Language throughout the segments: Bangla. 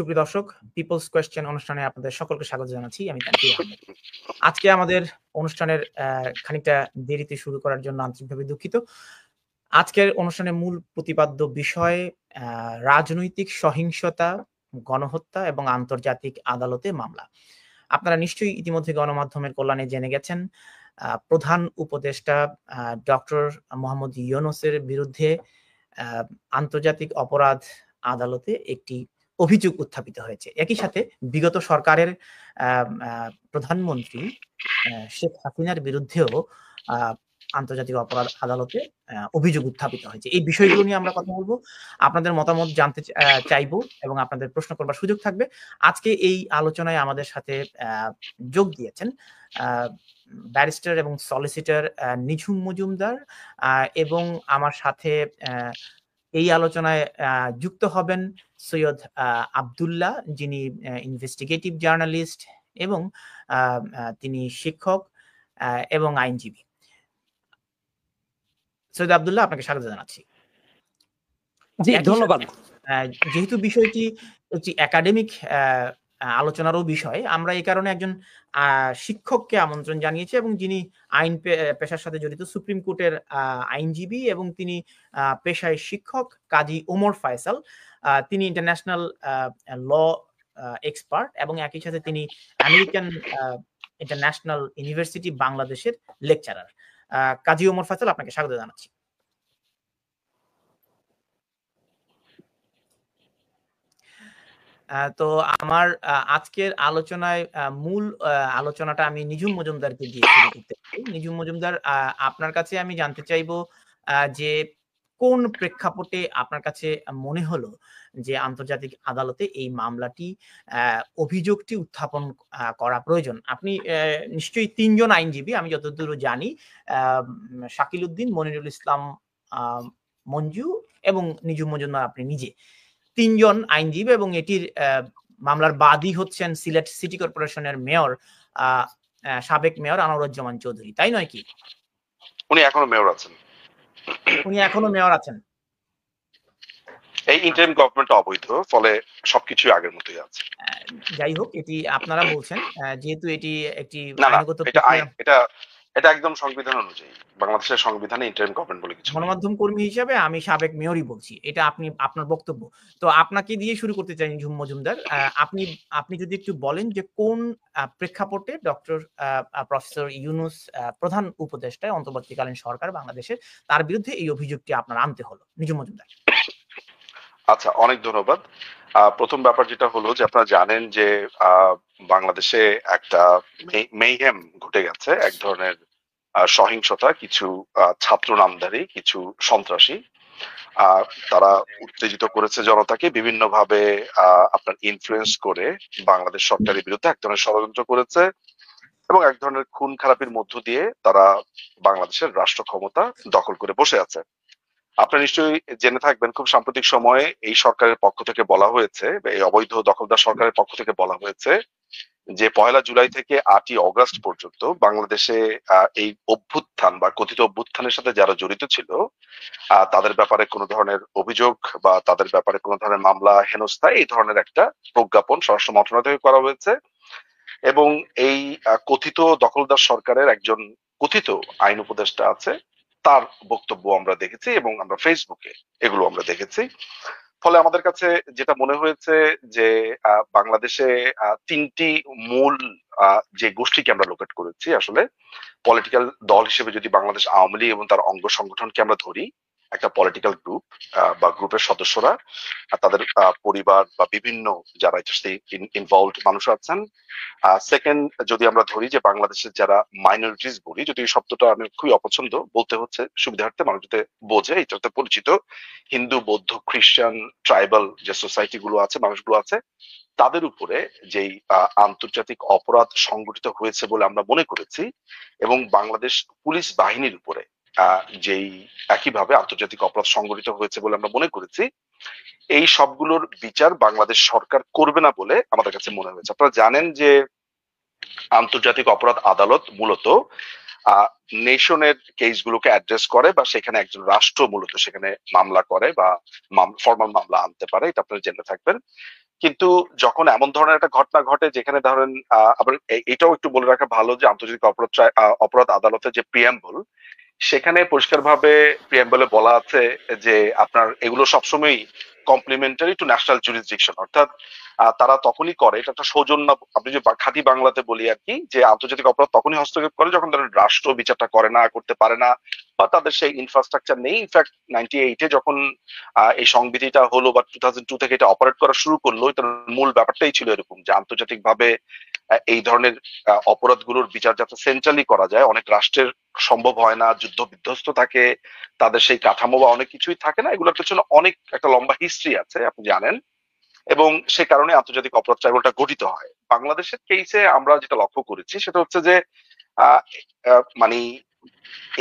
সুপ্রিয় দর্শক, পিপলস কোয়েশ্চেন অনুষ্ঠানে আপনাদের সকলকে স্বাগত জানাচ্ছি। আমি তানভীর আহমেদ। আজকে আমাদের অনুষ্ঠানের খানিকটা দেরিতে শুরু করার জন্য আন্তরিকভাবে দুঃখিত। আজকের অনুষ্ঠানের মূল প্রতিপাদ্য বিষয় রাজনৈতিক সহিংসতা, গণহত্যা এবং আন্তর্জাতিক আদালতে মামলা। আপনারা নিশ্চয়ই ইতিমধ্যে গণমাধ্যমের কল্যাণে জেনে গেছেন প্রধান উপদেষ্টা ডক্টর মোহাম্মদ ইউনূসের বিরুদ্ধে আন্তর্জাতিক অপরাধ আদালতে একটি অভিযোগ উত্থাপিত হয়েছে। একই সাথে বিগত সরকারের প্রধানমন্ত্রী শেখ হাসিনার বিরুদ্ধেও আন্তর্জাতিক অপরাধ আদালতে অভিযোগ উত্থাপিত হয়েছে। এই বিষয়গুলো নিয়ে আমরা কথা বলবো, আপনাদের মতামত জানতে চাইবো এবং আপনাদের প্রশ্ন করবার সুযোগ থাকবে। আজকে এই আলোচনায় আমাদের সাথে যোগ দিয়েছেন ব্যারিস্টার এবং সলিসিটর নিঝুম মজুমদার, এবং আমার সাথে এই আলোচনায় যুক্ত হবেন সৈয়দ আব্দুল্লাহ, যিনি ইনভেস্টিগেটিভ জার্নালিস্ট এবং তিনি শিক্ষক এবং আইনজীবী। সৈয়দ আব্দুল্লাহ, আপনাকে স্বাগত জানাচ্ছি। জি, ধন্যবাদ। যেহেতু বিষয়টি একটি একাডেমিক আলোচনারও বিষয়, আমরা এই কারণে একজন শিক্ষককে আমন্ত্রণ জানিয়েছি এবং যিনি আইন পেশার সাথে জড়িত, সুপ্রিম কোর্টের আইনজীবী এবং তিনি পেশায় শিক্ষক, কাজী ওমর ফয়সাল। তিনি ইন্টারন্যাশনাল ল এক্সপার্ট এবং একই সাথে তিনি আমেরিকান ইন্টারন্যাশনাল ইউনিভার্সিটি বাংলাদেশের লেকচারার। কাজী ওমর ফয়সাল, আপনাকে স্বাগত জানাচ্ছি। তো আমার আজকের আলোচনায় মূল আলোচনাটা আমি নিঝুম মজুমদারকে দিয়ে শুরু করতে চাই। নিঝুম মজুমদার, আপনার কাছে আমি জানতে চাইবো যে কোন প্রেক্ষাপটে আপনার কাছে মনে হলো যে আন্তর্জাতিক আদালতে এই মামলাটি অভিযোগটি উত্থাপন করা প্রয়োজন? আপনি নিশ্চয়ই তিনজন আইনজীবী, আমি যতদূর জানি, শাকিল উদ্দিন, মনিরুল ইসলাম মঞ্জু এবং নিঝুম মজুমদার আপনি নিজে, তিনজন আইনজীবী, এবং এটির মামলার বাদী হচ্ছেন সিলেট সিটি কর্পোরেশনের মেয়র, সাবেক মেয়র আনোয়ারুজ্জামান চৌধুরী, তাই নয় কি? উনি এখনো মেয়র আছেন। এই ইন্টারিম গভর্নমেন্ট অবৈধ, ফলে সবকিছু আগের মতোই আছে। যাই হোক, এটি আপনারা বলছেন, যেহেতু এটি একটি আইনগত, এটা একদম সংবিধান অনুযায়ী, বাংলাদেশের সংবিধানে ইন্টারিম গভর্নমেন্ট বলে কিছু। গণমাধ্যম কর্মী হিসেবে আমি সাবেক মেয়রই বলছি, এটা আপনার বক্তব্য। তো আপনাকে দিয়ে শুরু করতে চাই নিঝুম মজুমদার, আপনি যদি একটু বলেন যে কোন প্রেক্ষাপটে ডক্টর প্রফেসর ইউনূস, প্রধান উপদেষ্টা অন্তর্বর্তীকালীন সরকার বাংলাদেশের, তার বিরুদ্ধে এই অভিযোগটি আপনার আনতে হলো। নিঝুম মজুমদার। আচ্ছা, অনেক ধন্যবাদ। প্রথম ব্যাপার যেটা হলো যে আপনারা জানেন যে বাংলাদেশে একটা মেইহেম ঘটে গেছে, এক ধরনের সহিংসতা, কিছু ছাত্র নামধারী কিছু সন্ত্রাসী তারা উত্তেজিত করেছে জনতাকে, বিভিন্ন ভাবে আপনার ইনফ্লুয়েন্স করে বাংলাদেশ সরকারের বিরুদ্ধে এক ধরনের ষড়যন্ত্র করেছে এবং এক ধরনের খুন খারাপির মধ্য দিয়ে তারা বাংলাদেশের রাষ্ট্র ক্ষমতা দখল করে বসে আছে। আপনারা নিশ্চয়ই জেনে থাকবেন, খুব সাম্প্রতিক সময়ে এই সরকারের পক্ষ থেকে বলা হয়েছে, এই অবৈধ দখলদার সরকারের পক্ষ থেকে বলা হয়েছে যে 1 জুলাই থেকে 8 আগস্ট পর্যন্ত বাংলাদেশে এই অভ্যুত্থান বা কথিত অভ্যুত্থানের সাথে যারা জড়িত ছিল তাদের ব্যাপারে কোনো ধরনের অভিযোগ বা তাদের ব্যাপারে কোনো ধরনের মামলা, হেনস্থা, এই ধরনের একটা প্রজ্ঞাপন স্বরাষ্ট্র মন্ত্রণালয় থেকে করা হয়েছে। এবং এই কথিত দখলদার সরকারের একজন কথিত আইন উপদেষ্টা আছে, তার বক্তব্য আমরা দেখেছি এবং আমরা ফেসবুকে এগুলো আমরা দেখেছি। ফলে আমাদের কাছে যেটা মনে হয়েছে যে বাংলাদেশে 3টি মূল যে গোষ্ঠীকে আমরা লোকেট করেছি, আসলে পলিটিক্যাল দল হিসেবে যদি বাংলাদেশ আওয়ামী লীগ এবং তার অঙ্গ সংগঠনকে আমরা ধরি, একটা পলিটিক্যাল গ্রুপ বা গ্রুপের সদস্যরা, তাদের পরিবার বা বিভিন্ন যারা ইনভলভড মানুষ আছেন। সেকেন্ড, যদি আমরা ধরি যে বাংলাদেশের যারা মাইনরিটিস বলি, যদি এই শব্দটা আমি খুবই অপছন্দ বলতে হচ্ছে সুবিধার্থে, মানুষ যাতে বোঝে, এটাতে পরিচিত হিন্দু, বৌদ্ধ, খ্রিস্টান, ট্রাইবাল যে সোসাইটি গুলো আছে, মানুষগুলো আছে, তাদের উপরে যেই আন্তর্জাতিক অপরাধ সংগঠিত হয়েছে বলে আমরা মনে করেছি, এবং বাংলাদেশ পুলিশ বাহিনীর উপরে যেই একইভাবে আন্তর্জাতিক অপরাধ সংগঠিত হয়েছে বলে আমরা মনে করেছি, এই সবগুলোর বিচার বাংলাদেশ সরকার করবে না বলে আমাদের কাছে মনে হয়েছে। আপনারা জানেন যে আন্তর্জাতিক অপরাধ আদালত মূলত নেশনের কেসগুলোকে অ্যাড্রেস করে, বা সেখানে একজন রাষ্ট্র মূলত সেখানে মামলা করে বা ফর্মাল মামলা আনতে পারে, এটা আপনারা জেনে থাকবেন। কিন্তু যখন এমন ধরনের একটা ঘটনা ঘটে যেখানে ধরেন আবার এটাও একটু বলে রাখা ভালো যে আন্তর্জাতিক অপরাধ আদালতের যে প্রিয়াম্বল, সেখানে পরিষ্কারভাবে প্রিয়াম্বলে বলা আছে যে আপনার এগুলো সবসময় কমপ্লিমেন্টারি টু ন্যাশনাল জুরিসডিকশন, অর্থাৎ তারা তখনই করে, এটা একটা সৌজন্য, আপনি যে খাঁটি বাংলাতে বলি আর কি, যে আন্তর্জাতিক অপরাধ তখনই হস্তক্ষেপ করে যখন ধরেন রাষ্ট্র বিচারটা করে না, করতে পারে না, বা তাদের সেই ইনফ্রাস্ট্রাকচার নেই। ইনফ্যাক্ট 98-এ যখন এই সংবিধিটা হলো বা 2002 থেকে এটা অপারেট করা শুরু করলো, এটার মূল ব্যাপারটাই ছিল এরকম যে আন্তর্জাতিক ভাবে এই ধরনের অপরাধগুলোর বিচার যাতে সেন্ট্রালি করা যায়। অনেক রাষ্ট্রের সম্ভব হয় না, যুদ্ধ বিধ্বস্ত থাকে, তাদের সেই কাঠামো বা অনেক কিছুই থাকে না, এগুলোর পেছনে অনেক একটা লম্বা হিস্ট্রি আছে আপনি জানেন, এবং সে কারণে আন্তর্জাতিক অপরাধ ট্রাইব্যুনালটা গঠিত হয়। বাংলাদেশের কেসে আমরা যেটা লক্ষ্য করেছি সেটা হচ্ছে যে মানে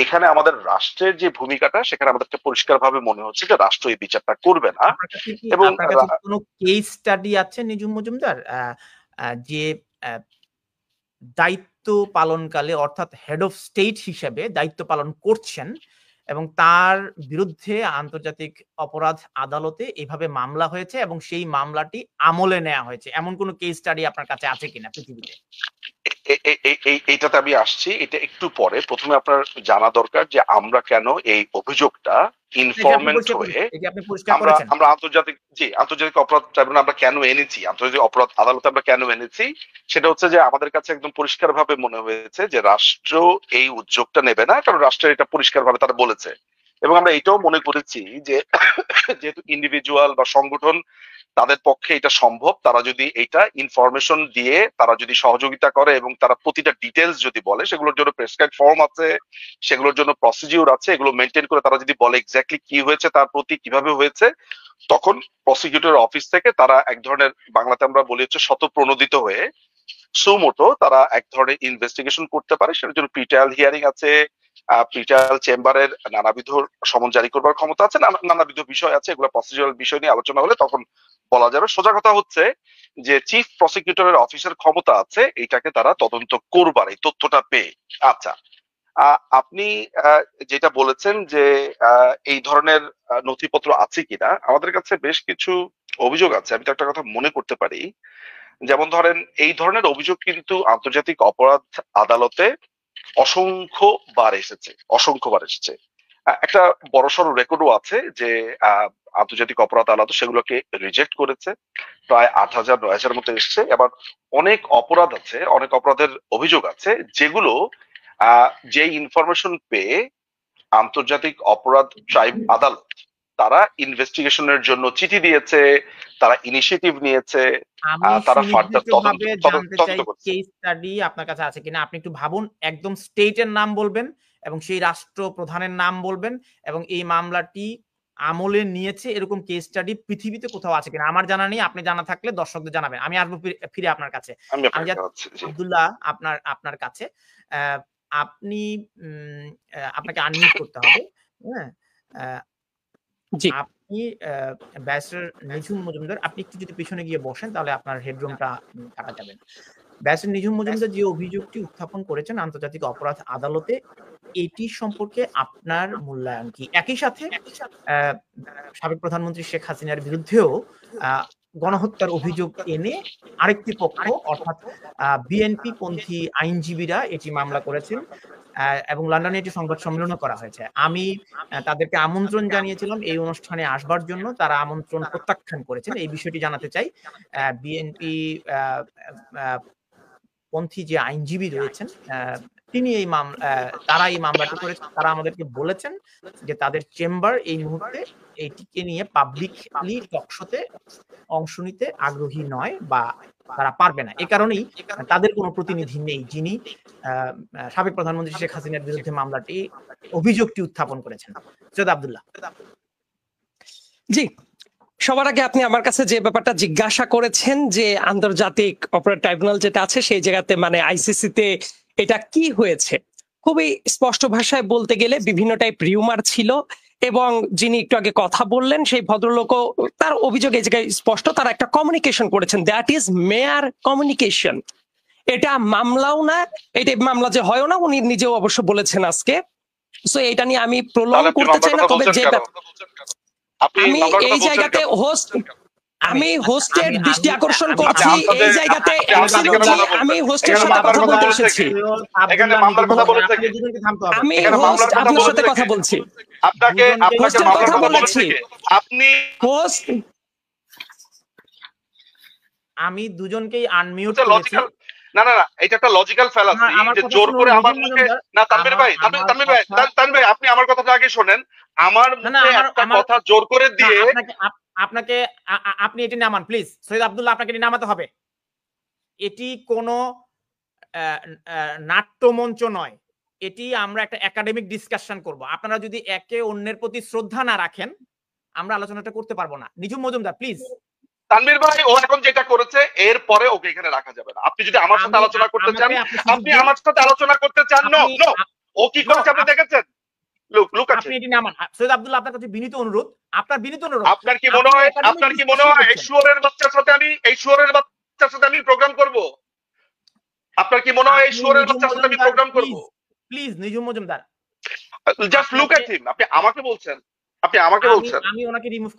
এখানে আমাদের রাষ্ট্রের যে ভূমিকাটা, সেখানে আমাদেরকে পরিষ্কার ভাবে মনে হচ্ছে যে রাষ্ট্র এই বিচারটা করবে না। এবং আপনার কাছে কোনো কেস স্টাডি আছে নিঝুম মজুমদার যে দায়িত্ব পালনকালে, অর্থাৎ হেড অফ স্টেট হিসেবে দায়িত্ব পালন করছেন এবং তার বিরুদ্ধে আন্তর্জাতিক অপরাধ আদালতে এভাবে মামলা হয়েছে এবং সেই মামলাটি আমলে নেওয়া হয়েছে, এমন কোনো কেস স্টাডি আপনার কাছে আছে কিনা পৃথিবীতে? এইটাতে আমি আসছি, এটা একটু পরে। প্রথমে আপনার জানা দরকার যে আমরা কেন এই অভিযোগটা ইনফরমেন্ট হয়ে আমরা আন্তর্জাতিক অপরাধ ট্রাইব্যুনাল আমরা কেন এনেছি, আন্তর্জাতিক অপরাধ আদালতে আমরা কেন এনেছি, সেটা হচ্ছে যে আমাদের কাছে একদম পরিষ্কার ভাবে মনে হয়েছে যে রাষ্ট্র এই উদ্যোগটা নেবে না, কারণ রাষ্ট্রের এটা পরিষ্কার ভাবে তারা বলেছে। এবং আমরা এটাও মনে করেছি যে যেহেতু ইন্ডিভিজুয়াল বা সংগঠন তাদের পক্ষে এটা সম্ভব, তারা যদি এটা ইনফরমেশন দিয়ে তারা যদি সহযোগিতা করে এবং তারা প্রতিটা ডিটেলস যদি বলে, সেগুলোর জন্য প্রেসক্রাইব ফর্ম আছে, সেগুলোর জন্য প্রসিডিউর আছে, এগুলো মেনটেন করে তারা যদি বলে এক্স্যাক্টলি কি হয়েছে, তার প্রতি কিভাবে হয়েছে, তখন প্রসিকিউটর অফিস থেকে তারা এক ধরনের, বাংলাতে আমরা বলি হচ্ছে স্বতঃপ্রণোদিত হয়ে সুমোটো তারা এক ধরনের ইনভেস্টিগেশন করতে পারে। সেটার জন্য প্রিট্রায়াল হিয়ারিং আছে, প্রিট্রায়াল চেম্বারের নানাবিধ সমন জারি করবার ক্ষমতা আছে, নানাবিধ বিষয় আছে, এগুলো প্রসিডিউরাল বিষয় নিয়ে আলোচনা হলে তখন বলা যাবে। সোজা কথা হচ্ছে যে চিফ প্রসিকিউটরের অফিসের ক্ষমতা আছে এইটাকে তারা তদন্ত করবার, এই তথ্যটা পেয়ে। আচ্ছা, আপনি যেটা বলেছেন যে এই ধরনের নথিপত্র আছে কিনা, আমাদের কাছে বেশ কিছু অভিযোগ আছে। আমি তো একটা কথা মনে করতে পারি, যেমন ধরেন এই ধরনের অভিযোগ কিন্তু আন্তর্জাতিক অপরাধ আদালতে অসংখ্যবার এসেছে। একটা বড়সড় রেকর্ডও আছে যে আন্তর্জাতিক অপরাধ আদালত সেগুলোকে রিজেক্ট করেছে, প্রায় 8,000-9,000 মতো এসছে। এবার অনেক অপরাধ আছে, অনেক অপরাধের অভিযোগ আছে যেগুলো যে ইনফরমেশন পেয়ে আন্তর্জাতিক অপরাধ আদালত তারা ইনভেস্টিগেশনের জন্য চিঠি দিয়েছে, তারা ইনিশিয়েটিভ নিয়েছে, তারা ফার্দার তদন্ত করছে। কেস স্টাডি আপনার কাছে আছে কিনা আপনি একটু ভাবুন, একদম স্টেটের নাম বলবেন এবং সেই রাষ্ট্র প্রধানের নাম বলবেন এবং এই মামলাটি আমলে নিয়েছে এরকম কেস স্টাডি পৃথিবীতে কোথাও আছে কিনা। আমার জানা নেই, আপনি জানা থাকলে দর্শকদের জানাবেন। আমি আসবো ফিরে আপনার কাছে। আব্দুল্লাহ, আপনার কাছে আপনি আপনাকে আনমিউট করতে হবে। হ্যাঁ, আপনি ব্যারিস্টার নিঝুম মজুমদার, আপনি একটু যদি পিছনে গিয়ে বসেন তাহলে আপনার হেডরুমটা কাটা যাবে। ব্যারিস্টার নিঝুম মজুমদার যে অভিযোগটি উত্থাপন করেছেন আন্তর্জাতিক অপরাধ আদালতে, এটি সম্পর্কে আপনার মূল্যায়ন কি? একই সাথে সাবেক প্রধানমন্ত্রী শেখ হাসিনার বিরুদ্ধেও গণহত্যার অভিযোগ এনে আরেকটি পক্ষ, অর্থাৎ বিএনপি পন্থী আইনজীবীরা এটি মামলা করেছেন এবং লন্ডনে এটি সংবাদ সম্মেলনও করা হয়েছে। আমি তাদেরকে আমন্ত্রণ জানিয়েছিলাম এই অনুষ্ঠানে আসবার জন্য, তারা আমন্ত্রণ প্রত্যাখ্যান করেছেন। এই বিষয়টি জানাতে চাই। বিএনপি পন্থী যে আইনজীবী রয়েছেন তিনি তারা এই মামলাটি করেছেন। তারা আমাদেরকে বলেছেন যে তাদের চেম্বার এই মুহূর্তে এইটিকে নিয়ে পাবলিকলি টকশোতে অংশ নিতে আগ্রহী নয় বা তারা পারবে না। এই কারণেই তাদের কোনো প্রতিনিধি নেই যিনি সাবেক প্রধানমন্ত্রী শেখ হাসিনার বিরুদ্ধে মামলাটি, অভিযোগটি উত্থাপন করেছেন। সৈয়দ আব্দুল্লাহ। জি, সবার আগে আপনি আমার কাছে যে ব্যাপারটা জিজ্ঞাসা করেছেন যে আন্তর্জাতিক অপরাধ ট্রাইব্যুনাল যেটা আছে সেই জায়গাতে মানে আইসিসিতে এটা কি হয়েছে, খুবই স্পষ্ট ভাষায় বলতে গেলে বিভিন্ন টাইপ রিউমার ছিল এবং যিনি একটু আগে কথা বললেন সেই ভদ্রলোকও তার অভিযোগ এই জায়গায় স্পষ্ট, তারা একটা কমিউনিকেশন করেছেন, দ্যাট ইজ মেয়ার কমিউনিকেশন। এটা মামলাও না, এটা মামলা যে হয়ও না, উনি নিজেও অবশ্য বলেছেন আজকে। সো এটা নিয়ে আমি প্রলং করতে চাই না, তবে যে আমি এই জায়গাতে হোস্ট আমি হোস্টের আমি দৃষ্টি আমি আকর্ষণ আমি করছি এই জায়গাতে absolutely আমি হোস্টের সাথে কথা বলতে এসেছি। এখানে মামলার কথা বলেছে কে? আমি এখানে হোস্ট মামলার কথা আপনার সাথে বলেছে কথা কে? বলছি। আপনাকে হোস্টের মামলার কথা কথা বলেছি। বলেছে কে? আপনি হোস্ট আমি দুজনকেই আনমিউট করেছি। লজিক্যাল না না না, এটা একটা লজিক্যাল ফ্যালাসি আমার যে কথা জোর শুনুন করে আমার নিজুম মুখে মজুমদার, না। তানভীর ভাই, আমার তানভীর ভাই, কথা তানভীর ভাই, আপনি আমার কথাটা আগে শোনেন। আমার না, না, মুখে আমার একটা আমার কথা জোর করে না, দিয়ে আপনাকে আপনি এটি নামান প্লিজ। সৈয়দ আব্দুল্লাহ, আপনাকে এটি নামাতে হবে। এটি কোনো নাট্যমঞ্চ নয়। এটি আমরা একটা একাডেমিক ডিসকাশন করব। আপনারা যদি একে অন্যের প্রতি শ্রদ্ধা না রাখেন, আমরা আলোচনাটা করতে পারবো না। নিজুম মজুমদার প্লিজ। তানভীর ভাই ও এখন যেটা করেছে এর পরে ওকে এখানে রাখা যাবে না। আপনি যদি আমার সাথে আলোচনা করতে চান, আপনি আমার সাথে আলোচনা করতে চান, নো নো, ও কি করেছে আপনি দেখেছেন? লুক আপনি এটি নামান। সৈয়দ আব্দুল্লাহ, আপনার কাছে বিনীত অনুরোধ, আপনার বিনীত অনুরোধ। আপনার কি মনে হয়, আপনার কি মনে হয় এই শুয়োরের বাচ্চার সাথে আমি প্রোগ্রাম করব? আপনার কি মনে হয় এই শুয়োরের বাচ্চার সাথে আমি প্রোগ্রাম করব? Please Nijum Majumder, just look at him. আপনি আমাকে বলছেন, আমি ওনাকে রিমুভ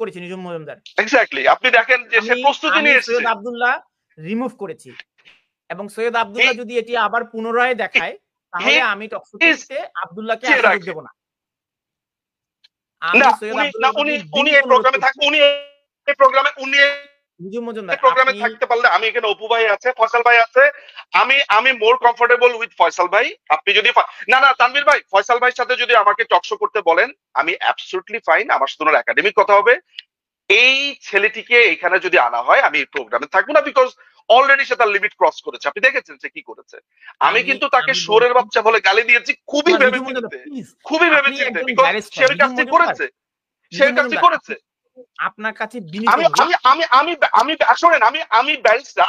করেছি নিজুম মজুমদার। এক্স্যাক্টলি। আপনি দেখেন যে সে প্রস্তুতি নিয়ে এসেছে। সৈয়দ আব্দুল্লাহ রিমুভ করেছি, এবং সৈয়দ আব্দুল্লাহ যদি এটি আবার পুনরায় দেখায়, তাহলে আমি টকশোতে আব্দুল্লাহকে আর সুযোগ দেব না। আমি সৈয়দ আব্দুল্লাহ উনি এই প্রোগ্রামে থাকবেন, উনি নিজুম মজুমদার প্রোগ্রামে থাকতে পারলে, আমি এখানে অপু ভাই আছে, ফয়সাল ভাই আছে, আমি মোর কমফোর্টেবল উইথ ফয়সাল ভাই। আপনি যদি না না তানভীর ভাই, ফয়সাল ভাইয়ের সাথে যদি আমাকে টকশো করতে বলেন, আমি অ্যাবসলিউটলি ফাইন। আমার সাথে ওনার একাডেমিক কথা হবে। এই ছেলেটিকে এখানে যদি আনা হয়, আমি এই প্রোগ্রামে থাকবো না, বিকজ অলরেডি সে তার লিমিট ক্রস করেছে। আপনি দেখেছেন সে কি করেছে। আমি কিন্তু তাকে শুয়োরের বাচ্চা বলে গালি দিয়েছি, খুবই ভেবেচিন্তে, বিকজ সে ওই কাজটি করেছে, আপনার কাছে আমি শোনেন, আমি ব্যারিস্টার,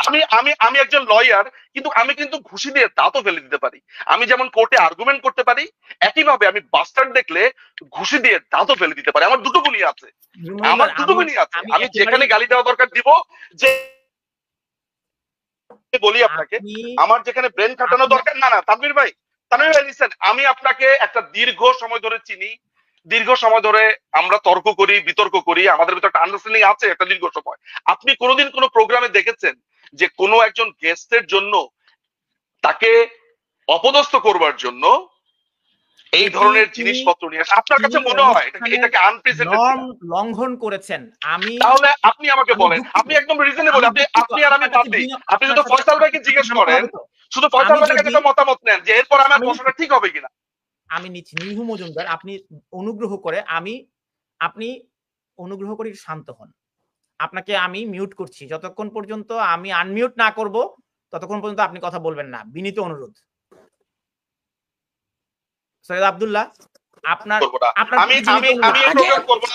আমি একজন লয়ার, কিন্তু আমি কিন্তু ঘুষি দিয়ে দাঁতও ফেলে দিতে পারি। আমি যেমন কোর্টে আর্গুমেন্ট করতে পারি, একইভাবে আমি বাস্টার্ড দেখলে ঘুষি দিয়ে দাঁতও ফেলে দিতে পারি। আমার দুটো গুণই আছে। আমি যেখানে গালি দেওয়া দরকার দিব। যে বলি আপনাকে, আমার যেখানে ব্রেন খাটানো দরকার, না না তানভীর ভাই লিসেন, আমি আপনাকে একটা দীর্ঘ সময় ধরে চিনি, দীর্ঘ সময় ধরে আমরা তর্ক করি, বিতর্ক করি, আমাদের ভিতরে একটা আন্ডারস্ট্যান্ডিং আছে একটা দীর্ঘ সময়। আপনি কোনোদিন কোনো প্রোগ্রামে দেখেছেন যে কোনো একজন গেস্টের জন্য তাকে অপদস্থ করবার জন্য এই ধরনের জিনিসপত্র নিয়ে আসে? আপনার কাছে মনে হয় এটাকে আনপ্রেসিডেন্টেড লঙ্ঘন করেছেন? তাহলে আপনি আমাকে বলেন, আপনি একদম রিজনেবল, আপনি আর আমি বাদ দিই, আপনি যদি ফয়সাল ভাইকে জিজ্ঞেস করেন, শুধু ফয়সাল ভাইয়ের কাছে একটা মতামত নেন যে এরপর আমার প্রশ্নটা ঠিক হবে কিনা। আমি নিচ্ছি নিহু মজুমদার, আপনি অনুগ্রহ করে শান্ত হন। আপনাকে আমি মিউট করছি। যতক্ষণ পর্যন্ত আমি আনমিউট না করব, ততক্ষণ পর্যন্ত আপনি কথা বলবেন না। বিনীত অনুরোধ। সৈয়দ আব্দুল্লাহ, আপনার আমি এই প্রোগ্রাম করব না।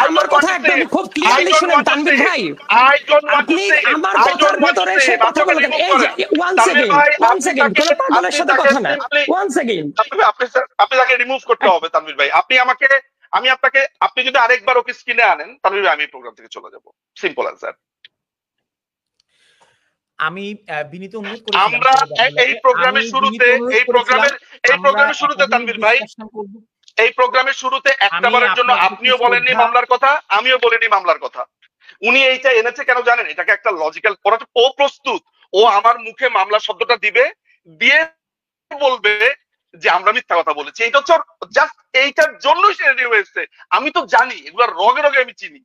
আমার কথা একদম খুব ক্লিয়ারলি শুনেন তানভীর ভাই, আপনি আমার কথার ভিতরে সে কথা বলবেন। এই যে ওয়ান সেকেন্ড কোন পাগলের সাথে কথা না, ওয়ান সেকেন্ড। আপনি তাকে রিমুভ করতে হবে তানভীর ভাই। আপনি যদি আরেকবার ওকে স্ক্রিনে আনেন, তানভীর ভাই আমি এই প্রোগ্রাম থেকে চলে যাব। Simple answer. আমি বিনীত অনুরোধ করেছিলাম আমরা এই প্রোগ্রামের শুরুতে তানভীর ভাই, এই প্রোগ্রামের শুরুতে একটাবারের জন্য আপনিও বলেননি মামলার কথা, আমিও বলিনি মামলার কথা। উনি এইটা এনেছে কেন জানেন? এটাকে একটা লজিক্যাল, ও প্রস্তুত, ও আমার মুখে মামলা শব্দটা দিবে, দিয়ে বলবে যে আমরা মিথ্যা কথা বলেছি। এইটা হচ্ছে জাস্ট এইটার জন্যই সে রেডি হয়েছে। আমি তো জানি এগুলো রগে রগে আমি চিনি।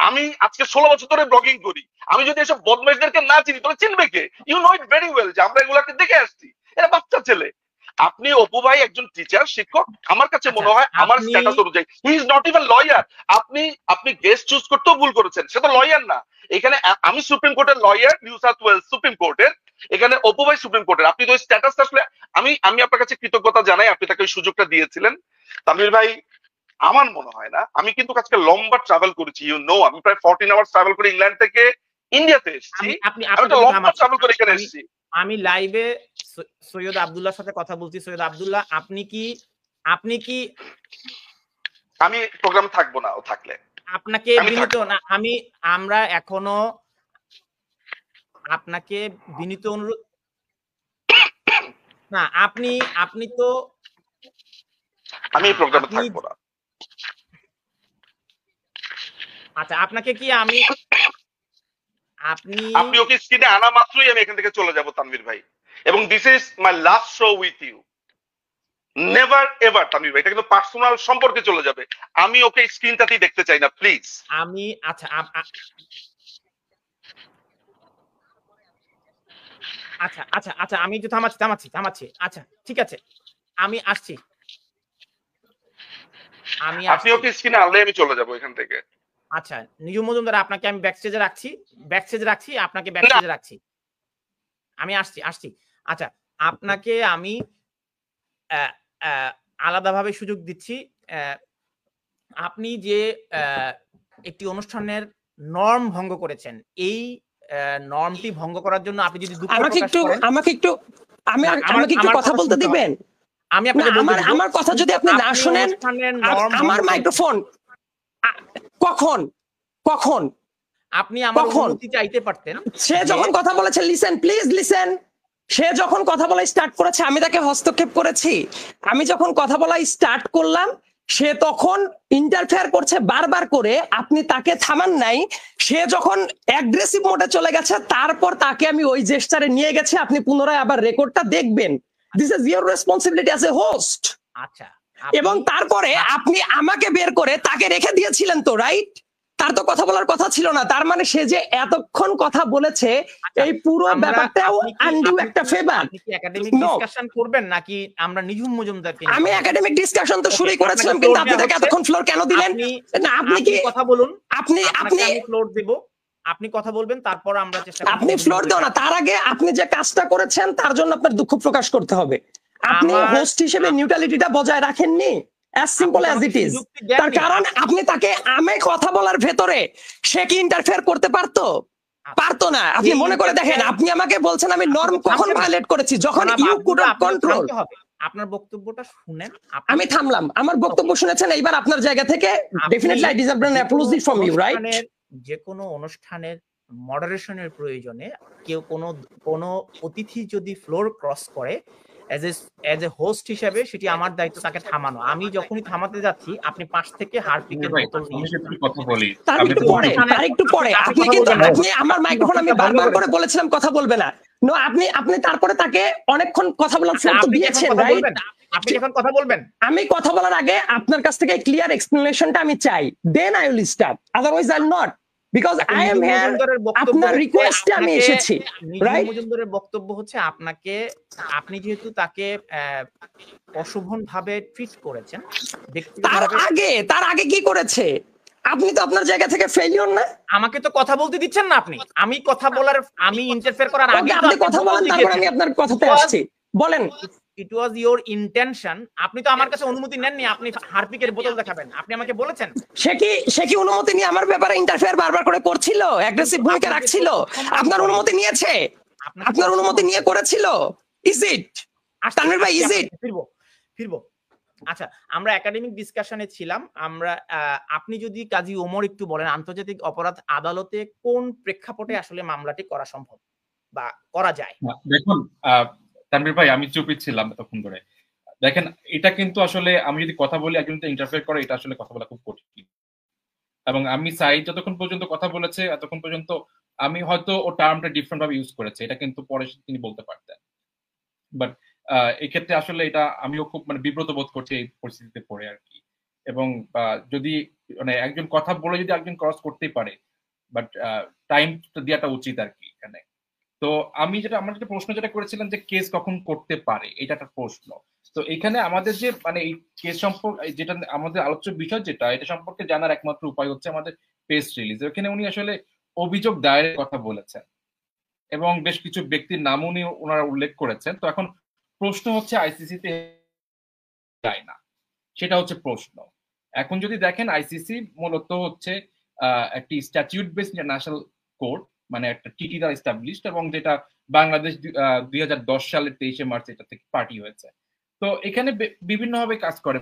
আমি আজকে 16 বছর ধরে ব্লগিং করি। আমি যদি এসব বদমাইশদেরকে না চিনি, তাহলে চিনবে কে? You know it very well যে আমরা এগুলাকে দেখে আসছি। এরা বাচ্চা ছেলে। আপনি অপু ভাই একজন টিচার, শিক্ষক। আমার কাছে মনে হয় আমার স্ট্যাটাস অনুযায়ী he is not even lawyer. আপনি গেস্ট চুজ করতেও ভুল করেছেন, সে তো লয়ার না। এখানে আমি সুপ্রিম কোর্টের lawyer, New South Wales supreme কোর্টের, এখানে অপু ভাই সুপ্রিম কোর্টের। আপনি তো স্ট্যাটাস আসলে আমি আপনার কাছে কৃতজ্ঞতা জানাই, আপনি তাকে ওই সুযোগটা দিয়েছিলেন। তামির ভাই, আমার মনে হয় না, আমি কিন্তু আজকে লম্বা ট্রাভেল করেছি, আমি প্রায় 14 আওয়ার্স ট্রাভেল করে ইংল্যান্ড থেকে ইন্ডিয়াতে এসেছি। লম্বা ট্রাভেল করে এখানে এসেছি। আমি লাইভে সৈয়দ আব্দুল্লাহর সাথে কথা বলছি। সৈয়দ আব্দুল্লাহ, আপনি কি আমি প্রোগ্রামে থাকবো না ও থাকলে? আপনাকে বিনীত না, আমরা এখনো আপনাকে বিনীত অনুরোধ না, আপনি তো আমি প্রোগ্রামে থাকবো না। আচ্ছা, আপনাকে কি আমি আপনি আপনি ওকে স্ক্রিনে আনা মাত্রই আমি এখান থেকে চলে যাব তানভীর ভাই, এবং this is my last show with you. Never ever Tanvir ভাই, এটা কিন্তু পার্সোনাল সম্পর্কে চলে যাবে। আমি ওকে স্ক্রিনটাতেই দেখতে চাই না, প্লিজ। আমি আচ্ছা আচ্ছা আচ্ছা আচ্ছা আমি একটু থামাচ্ছি। আচ্ছা ঠিক আছে, আমি আসছি। আপনি ওকে স্ক্রিনে আনলে আমি চলে যাব এখান থেকে। আচ্ছা, নিজুম মজুমদার, আপনাকে আমি ব্যাকস্টেজে রাখছি, আপনাকে ব্যাকস্টেজে রাখছি। আমি আসছি। আচ্ছা, আপনাকে আমি আলাদাভাবে সুযোগ দিচ্ছি। আপনি যে একটি অনুষ্ঠানের নর্ম ভঙ্গ করেছেন, এই নর্মটি ভঙ্গ করার জন্য আপনি যদি দুঃখ প্রকাশ করেন, আমাকে একটু কথা বলতে দিবেন। আমি আপনাকে আমার কথা যদি আপনি না শুনেন, আমার মাইক্রোফোন কখন আপনি আমার অনুমতি চাইতে পারতেন। সে যখন কথা বলেছে, লিসেন প্লিজ লিসেন, সে যখন কথা বলা স্টার্ট করেছে আমি তাকে হস্তক্ষেপ করেছি। আমি যখন কথা বলা স্টার্ট করলাম সে তখন ইন্টারফেয়ার করছে বারবার করে, আপনি তাকে থামান নাই। সে যখন অ্যাগ্রেসিভ মোডে চলে গেছে তারপর তাকে আমি ওই জেস্টারে নিয়ে গেছি। আপনি পুনরায় আবার রেকর্ডটা দেখবেন। This is your responsibility as a host. আচ্ছা, এবং তারপরে আপনি আমাকে বের করে তাকে রেখে দিয়েছিলেন তো, রাইট? তার তো কথা বলার কথা ছিল না। তার মানে সে যে এতক্ষণ কথা বলেছে এই পুরো ব্যাপারটাও আনডু একটা ফেভার। আপনি কি একাডেমিক ডিসকাশন করবেন নাকি আমরা নিঝুম মজুমদারকে? আমি একাডেমিক ডিসকাশন তো শুরুই করেছিলাম, কিন্তু আপনি তাকে এতক্ষণ ফ্লোর কেন দিলেন? না, আপনি কি কথা বলুন। আপনি ফ্লোর দেব, আপনি কথা বলবেন, তারপর আমরা চেষ্টা করব। আপনি ফ্লোর দাও না, তার আগে আপনি যে কাজটা করেছেন তার জন্য আপনার দুঃখ প্রকাশ করতে হবে। আপনি হোস্ট হিসেবে নিউট্রালিটিটা বজায় রাখেননি। as simple as it is। তার কারণ আপনি তাকে আমি কথা বলার ভেতরে সে কি ইন্টারফেয়ার করতে পারতো না। আপনি মনে করে দেখেন, আপনি আমাকে বলছেন আমি নর্ম কখন ভায়োলেট করেছি, যখন ইউ কুড নট কন্ট্রোল। আপনার বক্তব্যটা শুনেন। আমি থামলাম, আমার বক্তব্য শুনেছেন, এইবার আপনার জায়গা থেকে definitely I deserve an apology from you, right? যে কোনো অনুষ্ঠানের মডারেশনের প্রয়োজনে কেউ কোনো অতিথি যদি ফ্লোর ক্রস করে, এজ এ হোস্ট হিসেবে সেটি আমার দায়িত্ব তাকে থামানো। আমি যখনই থামাতে যাচ্ছি আপনি পাশ থেকে হারপিকের বোতল নিয়ে কথা বলি। তার একটু পরে আপনি আমার মাইক্রোফোন আমি বারবার করে বলেছিলাম কথা বলবে না। নো, আপনি তারপরে তাকে অনেকক্ষণ কথা বলার ফ্লোর তো দিয়েছেন, রাইট? আপনি এখন কথা বলবেন। আমি কথা বলার আগে আপনার কাছ থেকে ক্লিয়ার এক্সপ্লেনেশনটা আমি চাই, then I will start, otherwise I will not, because I am here. আপনার রিকোয়েস্টে আমি এসেছি, রাইট? মজুমদারের বক্তব্য হচ্ছে আপনি যেহেতু তাকে অশোভন ভাবে ট্রিট করেছেন, তার আগে কি করেছে? আপনি তো আপনার জায়গা থেকে ফেলিওর না। আমাকে তো কথা বলতে দিচ্ছেন না আপনি। আমি ইন্টারফেয়ার করার আগে আপনি কথা বলেন, তারপর আমি আপনার কথাতে আসছি। বলেন। ইট ওয়াজ ইওর ইন্টেনশন। আপনি তো আমার কাছে অনুমতি নেননি, আপনি হারপিকের বোতল দেখাবেন। আপনি আমাকে বলেছেন। সে কি অনুমতি নিয়ে আমার ব্যাপারে ইন্টারফেয়ার বারবার করে করছিল, অ্যাগ্রেসিভ ভূমিকা রাখছিল? আপনার অনুমতি নিয়েছে? আপনার অনুমতি নিয়ে করেছিল? ইজ ইট তানভীর ভাই, ইজ ইট? ফিরবো। আচ্ছা, আমরা একাডেমিক ডিসকাশনে ছিলাম। আপনি যদি কাজী ওমর একটু বলেন, আন্তর্জাতিক অপরাধ আদালতে কোন প্রেক্ষাপটে আসলে মামলাটি করা সম্ভব বা করা যায়? দেখুন তানভীর ভাই, আমি চুপই ছিলাম এতক্ষণ ধরে। দেখেন, এটা কিন্তু আসলে আমি যদি কথা বলি একজন ইন্টারফেয়ার করে, এটা আসলে কথা বলা খুব কঠিন। এবং আমি সাইড যতক্ষণ পর্যন্ত কথা বলেছে এতক্ষণ পর্যন্ত আমি হয়তো ও টার্মটা ডিফারেন্ট ভাবে ইউজ করেছে, এটা কিন্তু পরে তিনি বলতে পারতেন। বাট এই ক্ষেত্রে আসলে এটা আমিও খুব বিব্রত বোধ করছি এই পরিস্থিতিতে পড়ে আর কি। এবং যদি একজন কথা বলে যদি একজন ক্রস করতেই পারে, বাট টাইম দেওয়াটা উচিত আর কি এখানে। তো আমার যেটা প্রশ্ন যেটা করেছিলাম যে কেস কখন করতে পারে, এটা একটা প্রশ্ন। তো এখানে আমাদের যে এই কেস সম্পর্কে যেটা আমাদের আলোচ্য বিষয় যেটা, এটা সম্পর্কে জানার একমাত্র উপায় হচ্ছে আমাদের প্রেস রিলিজ। এখানে উনি আসলে অভিযোগ দায়েরের কথা বলেছেন এবং বেশ কিছু ব্যক্তির নাম উনি ওনারা উল্লেখ করেছেন। তো এখন প্রশ্ন হচ্ছে আইসিসিতে যায় না, সেটা হচ্ছে প্রশ্ন। এখন যদি দেখেন আইসিসি মূলত হচ্ছে একটি স্ট্যাটিউট বেসড ইন্টারন্যাশনাল কোর্ট, একটা টিটি দ্বারা এস্টাবলিশড, এবং যেটা বাংলাদেশ 2010 সালের 23শে মার্চ এটা থেকে পার্টি হয়েছে। তো এখানে বিভিন্নভাবে কাজ করে,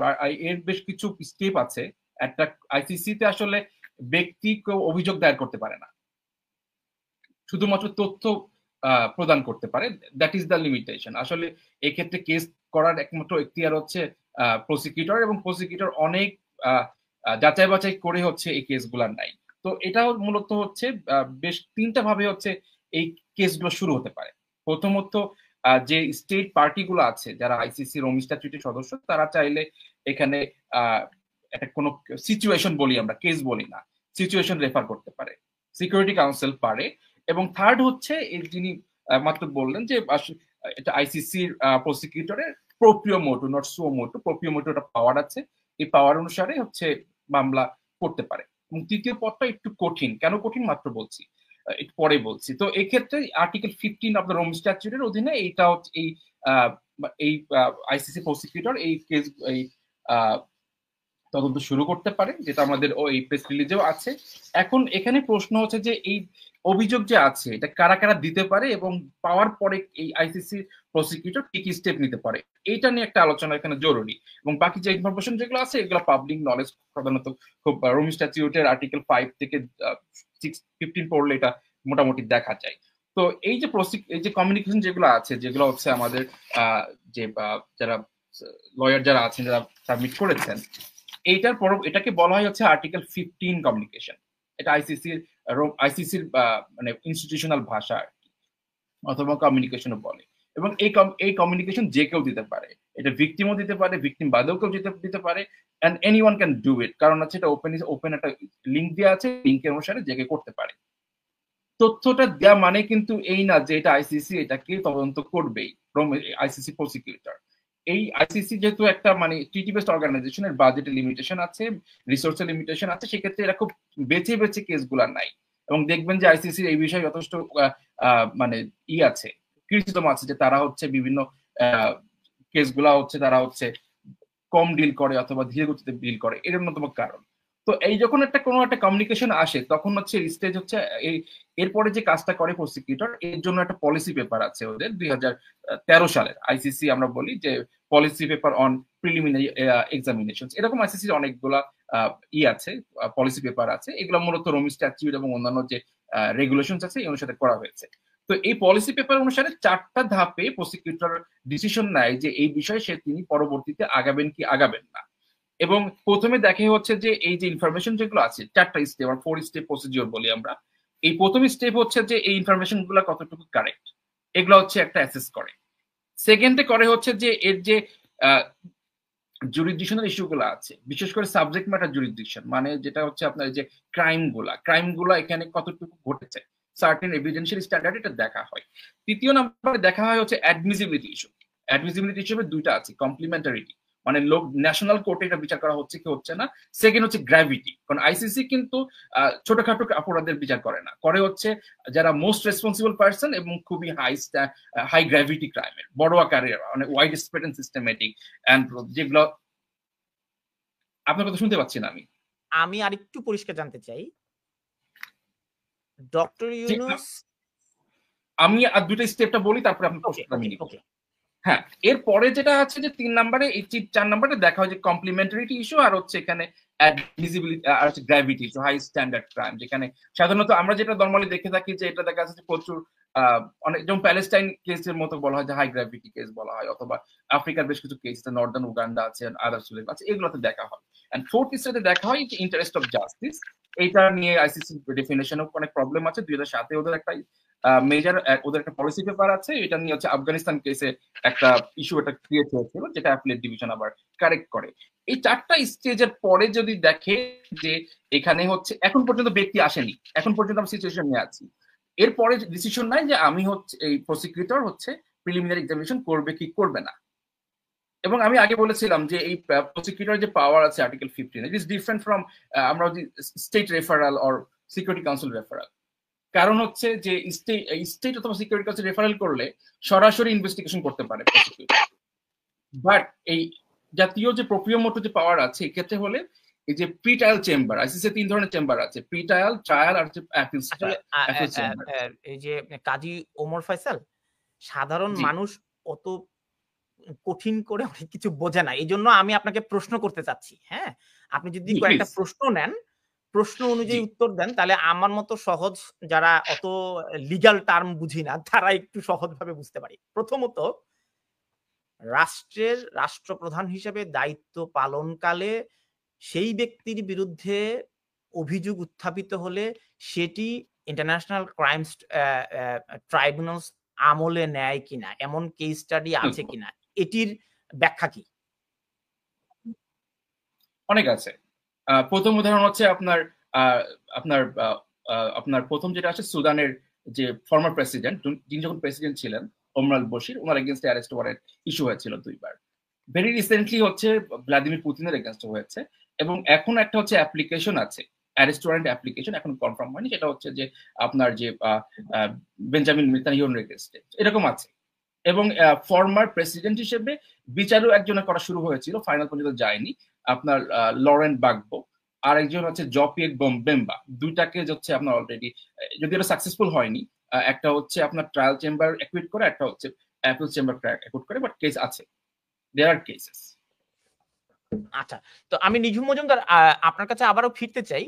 এর বেশ কিছু স্টেপ আছে। একটা আইসিসিতে আসলে ব্যক্তি কেউ অভিযোগ দায়ের করতে পারে না, শুধুমাত্র তথ্য প্রদান করতে পারে। That is the limitation. আসলে এক্ষেত্রে কেস করার একমাত্র এখতিয়ার হচ্ছে প্রসিকিউটর, এবং প্রসিকিউটর অনেক যাচাই বাছাই করে হচ্ছে এই কেসগুলার নাই। তো তো এটা মূলত হচ্ছে বেশ ৩টা ভাবে হচ্ছে এই কেসগুলো শুরু হতে পারে। প্রথমত যে স্টেট পার্টিগুলো আছে যারা আইসিসি রোম স্ট্যাচুটের সদস্য, তারা চাইলে এখানে একটা কোনো সিচুয়েশন বলি, আমরা কেস বলি না, সিচুয়েশন রেফার করতে পারে, সিকিউরিটি কাউন্সিল পারে। এবং থার্ড হচ্ছে এই যিনি মাত্র বললেন যে এটা আইসিসির প্রসিকিউটরের প্রোপ্রিও মোটো, নট সো মোটো, প্রোপ্রিও মোটো একটা পাওয়ার আছে, এই পাওয়ার অনুসারে হচ্ছে মামলা করতে পারে। এবং তৃতীয় পদটা একটু কঠিন, কেন কঠিন মাত্র বলছি, একটু পরে বলছি। তো এই ক্ষেত্রে আর্টিকেল 15 অফ দ্য রোম স্ট্যাচুটের অধীনে এইটা হচ্ছে এই আইসিসি প্রসিকিউটর এই কেস এই তদন্ত শুরু করতে পারে, যেটা আমাদের ওই প্রেস রিলিজেও আছে। এখন এখানে প্রশ্ন হচ্ছে যে এই অভিযোগ যে আছে এটা কারা কারা দিতে পারে এবং পাওয়ার পরে এই আইসিসি প্রসিকিউটর কি কি স্টেপ নিতে পারে, এইটা নিয়ে একটা আলোচনা এখানে জরুরি। এবং বাকি যে ইনফরমেশন যেগুলো আছে এগুলো পাবলিক নলেজ, প্রধানত খুব রোম স্ট্যাচুটের আর্টিকেল 5 থেকে 15 পড়লে এটা মোটামুটি দেখা যায়। তো এই যে কমিউনিকেশন যেগুলো আছে, যেগুলো হচ্ছে আমাদের যে যারা লয়ার যারা আছেন, যারা সাবমিট করেছেন, এইটার পর এটাকে বলা হয় হচ্ছে আর্টিকেল 15 কমিউনিকেশন। এটা আইসিসির মানে ইনস্টিটিউশনাল ভাষা অথবা কমিউনিকেশনও বলে। এবং এই কমিউনিকেশন যে কেউ দিতে পারে, এটা ভিকটিমও দিতে পারে, ভিকটিম বাদেও কেউ দিতে পারে, and anyone can do it, কারণ হচ্ছে এটা ওপেন একটা লিঙ্ক দেওয়া আছে, লিঙ্কের অনুসারে যে কেউ করতে পারে। তথ্যটা দেওয়া মানে কিন্তু এই না যে এটা আইসিসি এটাকে তদন্ত করবেই, আইসিসি প্রসিকিউটর। এই আইসিসি যেহেতু একটা মানে ট্রিটি বেসড অর্গানাইজেশনের বাজেটের লিমিটেশন আছে, রিসোর্সের লিমিটেশন আছে, সেক্ষেত্রে এরা খুব বেছে বেছে কেসগুলা নাই। এবং দেখবেন যে আইসিসির এই বিষয়ে যথেষ্ট মানে আছে, কৃতিত্ব আছে, যে তারা হচ্ছে বিভিন্ন কেসগুলা হচ্ছে তারা হচ্ছে কম ডিল করে অথবা ধীরে গতিতে ডিল করে, এর অন্যতম কারণ। তো এই যখন কোনো একটা কমিউনিকেশন আসে, তখন হচ্ছে স্টেজ হচ্ছে এরপরে যে কাজটা করে প্রসিকিউটর, এর জন্য একটা পলিসি পেপার আছে ওদের 2013 সালের, আইসিসি আমরা বলি যে policy paper on preliminary examination, এরকম আইসিসির অনেকগুলা আছে, পলিসি পেপার আছে। এগুলো মূলত রোম স্ট্যাচুট এবং অন্যান্য যে রেগুলেশন আছে এই অনুসারে করা হয়েছে। তো এই পলিসি পেপার অনুসারে 4টা ধাপে প্রসিকিউটর ডিসিশন নেয় যে এই বিষয়ে তিনি পরবর্তীতে আগাবেন কি আগাবেন না। এবং প্রথমে দেখে হচ্ছে যে এই যে ইনফরমেশন যেগুলো আছে, 4টা স্টেপ আর 4 স্টেপ প্রসিডিওর বলি আমরা। এই প্রথম স্টেপ হচ্ছে যে এই ইনফরমেশন গুলো কতটুকু কারেক্ট, এগুলো হচ্ছে একটা অ্যাসেস করে। সেকেন্ডে করে হচ্ছে যে এর যে জুরিসডিকশনাল ইস্যুগুলো আছে, বিশেষ করে সাবজেক্ট ম্যাটার জুরিসডিকশন, মানে যেটা হচ্ছে আপনার যে ক্রাইমগুলা এখানে কতটুকু ঘটেছে, সার্টেন এভিডেন্সিয়াল স্ট্যান্ডার্ড, এটা দেখা হয়। তৃতীয় নম্বরে দেখা হয় হচ্ছে অ্যাডমিসিবিলিটি ইস্যু। অ্যাডমিসিবিলিটি হিসেবে 2টা আছে, কমপ্লিমেন্টারিটি, মানে লোক ন্যাশনাল কোর্টে এটা বিচার করা হচ্ছে কি হচ্ছে না। সেকেন্ড হচ্ছে গ্র্যাভিটি, কারণ আইসিসি কিন্তু ছোটখাটো অপরাধের বিচার করে না, করে হচ্ছে যারা মোস্ট রেসপন্সিবল পার্সন এবং খুবই হাই গ্র্যাভিটি ক্রাইমের, বড় আকারের, মানে wide spread and systematic, and যেগুলো আপনার কথা শুনতে পাচ্ছি না আমি আরেকটু পরিষ্কার জানতে চাই, ডক্টর ইউনূস, আমি আর 2টা স্টেপটা বলি, তারপরে আপনি প্রশ্নটা নিন। হ্যাঁ, এরপরে যেটা আছে যে 3 নম্বরে, এই 4 নম্বরে দেখা হয় যে কমপ্লিমেন্টারিটি ইস্যু, আর হচ্ছে এখানে অ্যাডমিসিবিলিটি, আর হচ্ছে গ্র্যাভিটি, হাই স্ট্যান্ডার্ড ক্রাইম, যেখানে সাধারণত আমরা যেটা নরমালি দেখে থাকি যে এটা দেখা যাচ্ছে প্রচুর অনেক, যেমন প্যালেস্টাইন কেসের মতো বলা হয় যে হাই গ্র্যাভিটি কেস বলা হয়, অথবা আফ্রিকার বেশ কিছু কেস, নর্দার্ন উগান্ডা আছে, আদার্স আছে, এগুলোতে দেখা হয়। এন্ড ফোর্থ স্টেজে দেখা হয় যে ইন্টারেস্ট অফ জাস্টিস, এইটা নিয়ে আইসিসি ডেফিনেশনও অনেক প্রবলেম আছে। 2007-এ ওদের একটা মেজর ওদের একটা পলিসি পেপার আছে, এটা নিয়ে হচ্ছে আফগানিস্তান কেসে একটা ইস্যু এটা ক্রিয়েট হয়েছিল, যেটা অ্যাপিলেট ডিভিশন আবার কারেক্ট করে। এই 4টা স্টেজের পরে যদি দেখে যে এখানে হচ্ছে এখন পর্যন্ত ব্যক্তি আসেনি, এখন পর্যন্ত আমি সিচুয়েশন নিয়ে আছি, এরপরে ডিসিশন নাই যে আমি হচ্ছে এই প্রসিকিউটর হচ্ছে প্রিলিমিনারি এক্সামিনেশন করবে কি করবে না। এবং আমি আগে বলেছিলাম যে এই প্রসিকিউটর যে পাওয়ার আছে article 15, it is different from আমরা state referral or security council referral. কারণ হচ্ছে যে স্টেট অথবা সিকিউরিটি কাউন্সিল রেফারেল করলে সরাসরি ইনভেস্টিগেশন করতে পারে প্রসিকিউটর, বাট এই জাতীয় যে প্রোপ্রিও মোটো যে পাওয়ার আছে এক্ষেত্রে হলে এই যে প্রি ট্রায়াল চেম্বার, আইসিসি 3 ধরনের চেম্বার আছে, প্রি ট্রায়াল, ট্রায়াল আর হচ্ছে অ্যাপিল চেম্বার। এই যে কাজী ওমর ফয়সাল, সাধারণ মানুষ অত কঠিন করে অনেক কিছু বোঝে না, এই জন্য আমি আপনাকে প্রশ্ন করতে চাচ্ছি। হ্যাঁ, আপনি যদি কয়েকটা প্রশ্ন নেন, প্রশ্ন অনুযায়ী উত্তর দেন, তাহলে আমার মতো সহজ যারা অত লিগ্যাল টার্ম বুঝি না, তারা একটু সহজভাবে বুঝতে পারি। প্রথমত, রাষ্ট্রপ্রধান হিসেবে দায়িত্ব পালনকালে সেই ব্যক্তির বিরুদ্ধে অভিযোগ উত্থাপিত হলে সেটি ইন্টারন্যাশনাল ক্রাইমস ট্রাইব্যুনালস আমলে নেয় কিনা, এমন কেস স্টাডি আছে কিনা, এটির ব্যাখ্যা কি? অনেক আছে। প্রথম উদাহরণ হচ্ছে আপনার আপনার আপনার প্রথম যেটা আছে সুদানের যে ফর্মার প্রেসিডেন্ট, যিনি যখন প্রেসিডেন্ট ছিলেন ওমর আল বশির, ওনার এগেনস্টে অ্যারেস্ট ওয়ারেন্ট ইস্যু হয়েছিল 2 বার। ভেরি রিসেন্টলি হচ্ছে ভ্লাদিমির পুতিনের এগেনস্টে হয়েছে, এবং এখন একটা হচ্ছে অ্যাপ্লিকেশন আছে, অ্যারেস্ট ওয়ারেন্ট অ্যাপ্লিকেশন, এখন কনফার্ম হয়নি, সেটা হচ্ছে যে আপনার যে বেঞ্জামিন নেতানিয়াহুর এগেনস্টে, এরকম আছে। এবং ফর্মার প্রেসিডেন্ট হিসেবে বিচারও একজনের করা শুরু হয়েছিল, ফাইনাল পর্যন্ত যায়নি, আপনার লরেন্ট বাগবো, আর একজন হচ্ছে জপিয়েক বেম্বা। দুইটাকে হচ্ছে আপনার অলরেডি, যদি এটা সাকসেসফুল হয়নি, একটা হচ্ছে আপনার ট্রায়াল চেম্বার অ্যাকুইট করে, একটা হচ্ছে অ্যাপিল চেম্বার অ্যাকুইট করে, বাট কেস আছে, দেয়ার আর কেসেস। আচ্ছা, তো আমি নিঝুম মজুমদার আপনার কাছে আবারও ফিরতে চাই।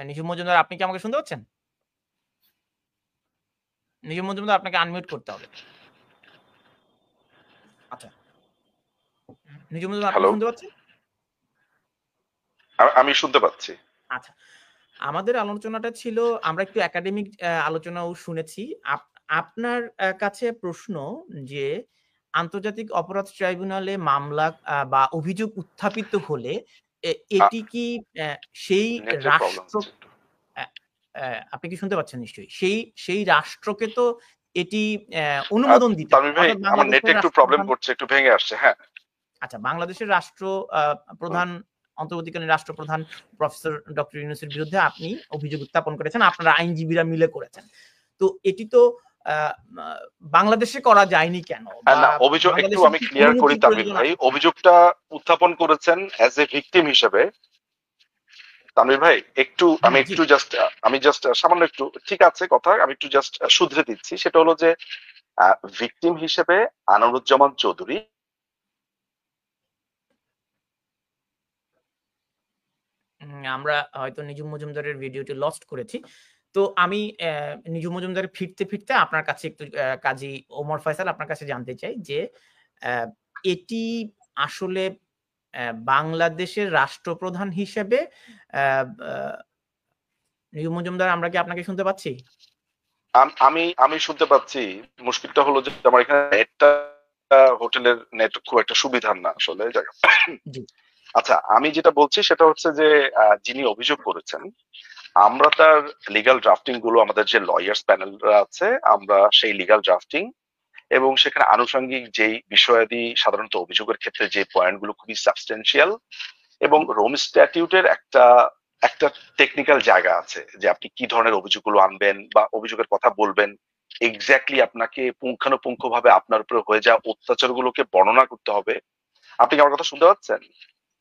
নিঝুম মজুমদার, আপনি কি আমাকে শুনতে পাচ্ছেন? নিঝুম মজুমদার, আপনাকে আনমিউট করতে হবে। আচ্ছা, নিঝুম মজুমদার, আপনি হ্যালো, শুনতে পাচ্ছেন? আমি শুনতে পাচ্ছি। আচ্ছা, আমাদের আলোচনাটা ছিল, আমরা একটু একাডেমিক আলোচনাও শুনেছি। আপনার কাছে প্রশ্ন যে আন্তর্জাতিক অপরাধ ট্রাইব্যুনালে মামলা বা অভিযোগ উত্থাপিত হলে এটি কি সেই রাষ্ট্র, আপনি কি শুনতে পাচ্ছেন? নিশ্চয়ই সেই রাষ্ট্রকে তো এটি অনুমোদন দিতে হবে। তানভীর ভাই, আমার নেটে একটু প্রবলেম করছে, একটু ভেঙে আসছে। হ্যাঁ, আচ্ছা, বাংলাদেশের রাষ্ট্র প্রধান, অন্তর্বর্তীকালীন রাষ্ট্রপ্রধান প্রফেসর ডক্টর ইউনূসের বিরুদ্ধে আপনি অভিযোগ উত্থাপন করেছেন, আপনারা আইনজীবীরা মিলে করেছেন। তো এটি তো বাংলাদেশে করা যায়নি কেন? না, অভিযোগ একটু আমি ক্লিয়ার করি তানভীর ভাই, অভিযোগটা উত্থাপন করেছেন অ্যাজ এ ভিকটিম হিসেবে। তানভীর ভাই, একটু আমি জাস্ট সামান্য একটু, ঠিক আছে কথা, আমি একটু জাস্ট শুধরে দিচ্ছি। সেটা হলো যে ভিকটিম হিসেবে আনোয়ারুজ্জামান চৌধুরী, আমরা হয়তো নিঝুম মজুমদারের ভিডিওটি লস্ট করেছি। তো আমি নিঝুম মজুমদারে ফিরতে আপনার কাছে একটু, কাজী ওমর ফয়সাল, আপনার কাছে জানতে চাই যে এটি আসলে বাংলাদেশের রাষ্ট্রপ্রধান হিসেবে, নিঝুম মজুমদার, আমরা কি আপনাকে শুনতে পাচ্ছি? আমি শুনতে পাচ্ছি। মুশকিলটা হলো যে আমার এখানে নেটটা, হোটেলের নেট খুব একটা সুবিধার না আসলে। আচ্ছা, আমি যেটা বলছি সেটা হচ্ছে যে যিনি অভিযোগ করেছেন, আমরা তার লিগ্যাল ড্রাফটিং গুলো, আমাদের যে লয়ার্স প্যানেলরা আছে, আমরা সেই লিগ্যাল ড্রাফটিং এবং সেখানে আনুষঙ্গিক যেই বিষয়াদি, সাধারণত অভিযোগের ক্ষেত্রে যে পয়েন্টগুলো খুবই সাবস্টেন্সিয়াল, এবং রোম স্ট্যাটিউটের একটা টেকনিক্যাল জায়গা আছে যে আপনি কি ধরনের অভিযোগগুলো আনবেন বা অভিযোগের কথা বলবেন, এক্স্যাক্টলি আপনাকে পুঙ্খানুপুঙ্খ ভাবে আপনার উপরে হয়ে যাওয়া অত্যাচারগুলোকে বর্ণনা করতে হবে। আপনি কি আমার কথা শুনতে পাচ্ছেন?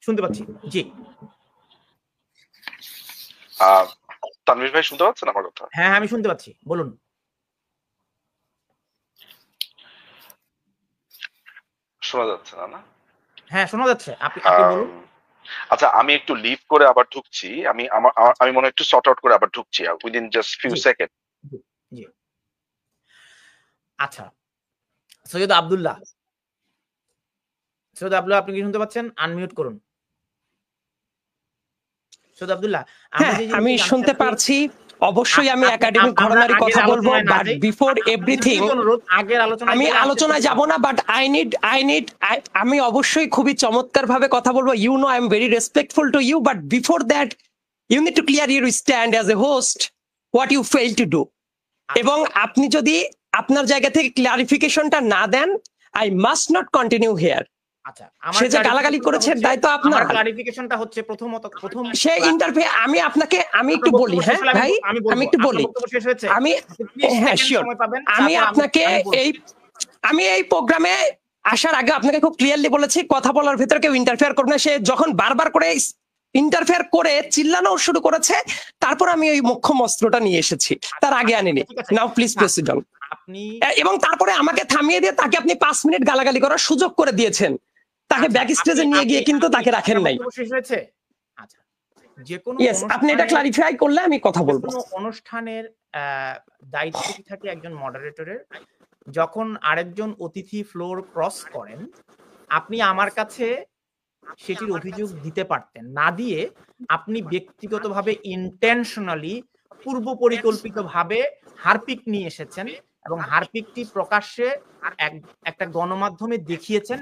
শুনতে পাচ্ছি, জি। তানভীর ভাই, শুনতে পাচ্ছেন আমার কথা? হ্যাঁ, আমি শুনতে পাচ্ছি, বলুন। শোনা যাচ্ছে না? হ্যাঁ, শোনা যাচ্ছে, আপনি বলুন। আচ্ছা, আমি একটু লিভ করে আবার ঢুকছি। আমি মনে একটু সর্ট আউট করে আবার ঢুকছি উইদিন জাস্ট ফিউ সেকেন্ড। জি। আচ্ছা, সৈয়দ আব্দুল্লাহ, আপনি কি শুনতে পাচ্ছেন? আনমিউট করুন সৈয়দ আব্দুল্লাহ। আমি শুনতে পারছি। অবশ্যই আমি একাডেমিক ঘটনারই কথা বলবো, বাট বিফোর এভরিথিং আমি আলোচনায় যাব না, বাট আমি অবশ্যই খুবই চমৎকার ভাবে কথা বলবো। You know I am very respectful to you, but before that you need to clear your stand as a host, what you fail to do. এবং আপনি যদি আপনার জায়গা থেকে ক্লারিফিকেশনটা না দেন, I must not continue here. আচ্ছা, সে যে গালাগালি করেছে দায়িত্ব আপনার। ক্লারিফিকেশনটা হচ্ছে প্রথম সে ইন্টারভিউ, আমি একটু বলি। হ্যাঁ ভাই, আমি একটু বলি। হ্যাঁ শিওর। আমি এই প্রোগ্রামে আসার আগে আপনাকে খুব ক্লিয়ারলি বলেছি, কথা বলার ভিতরে কেউ ইন্টারফেয়ার করবে না। সে যখন বারবার করে ইন্টারফেয়ার করে চিল্লানো শুরু করেছে, তারপর আমি ওই মুখ্যম অস্ত্রটা নিয়ে এসেছি, তার আগে আনিনি। নাও প্লিজ প্রসিড অন। এবং তারপরে আমাকে থামিয়ে দিয়ে তাকে আপনি 5 মিনিট গালাগালি করার সুযোগ করে দিয়েছেন, তাকে ব্যাক স্টেজে নিয়ে গিয়ে কিন্তু তাকে রাখেন নাই। আচ্ছা, যে কোনো আপনি এটা ক্লারিফাই করলে আমি কথা বলবো। অনুষ্ঠানের দায়িত্ব কি থাকে একজন মডারেটরের, যখন আরেকজন অতিথি ফ্লোর ক্রস করেন, আপনি আমার কাছে সেটির অভিযোগ দিতে পারতেন। না দিয়ে আপনি ব্যক্তিগতভাবে ইন্টেনশনালি পূর্ব পরিকল্পিতভাবে হারপিক নিয়ে এসেছেন এবং হারপিকটি প্রকাশ্যে একটা গণমাধ্যমে দেখিয়েছেন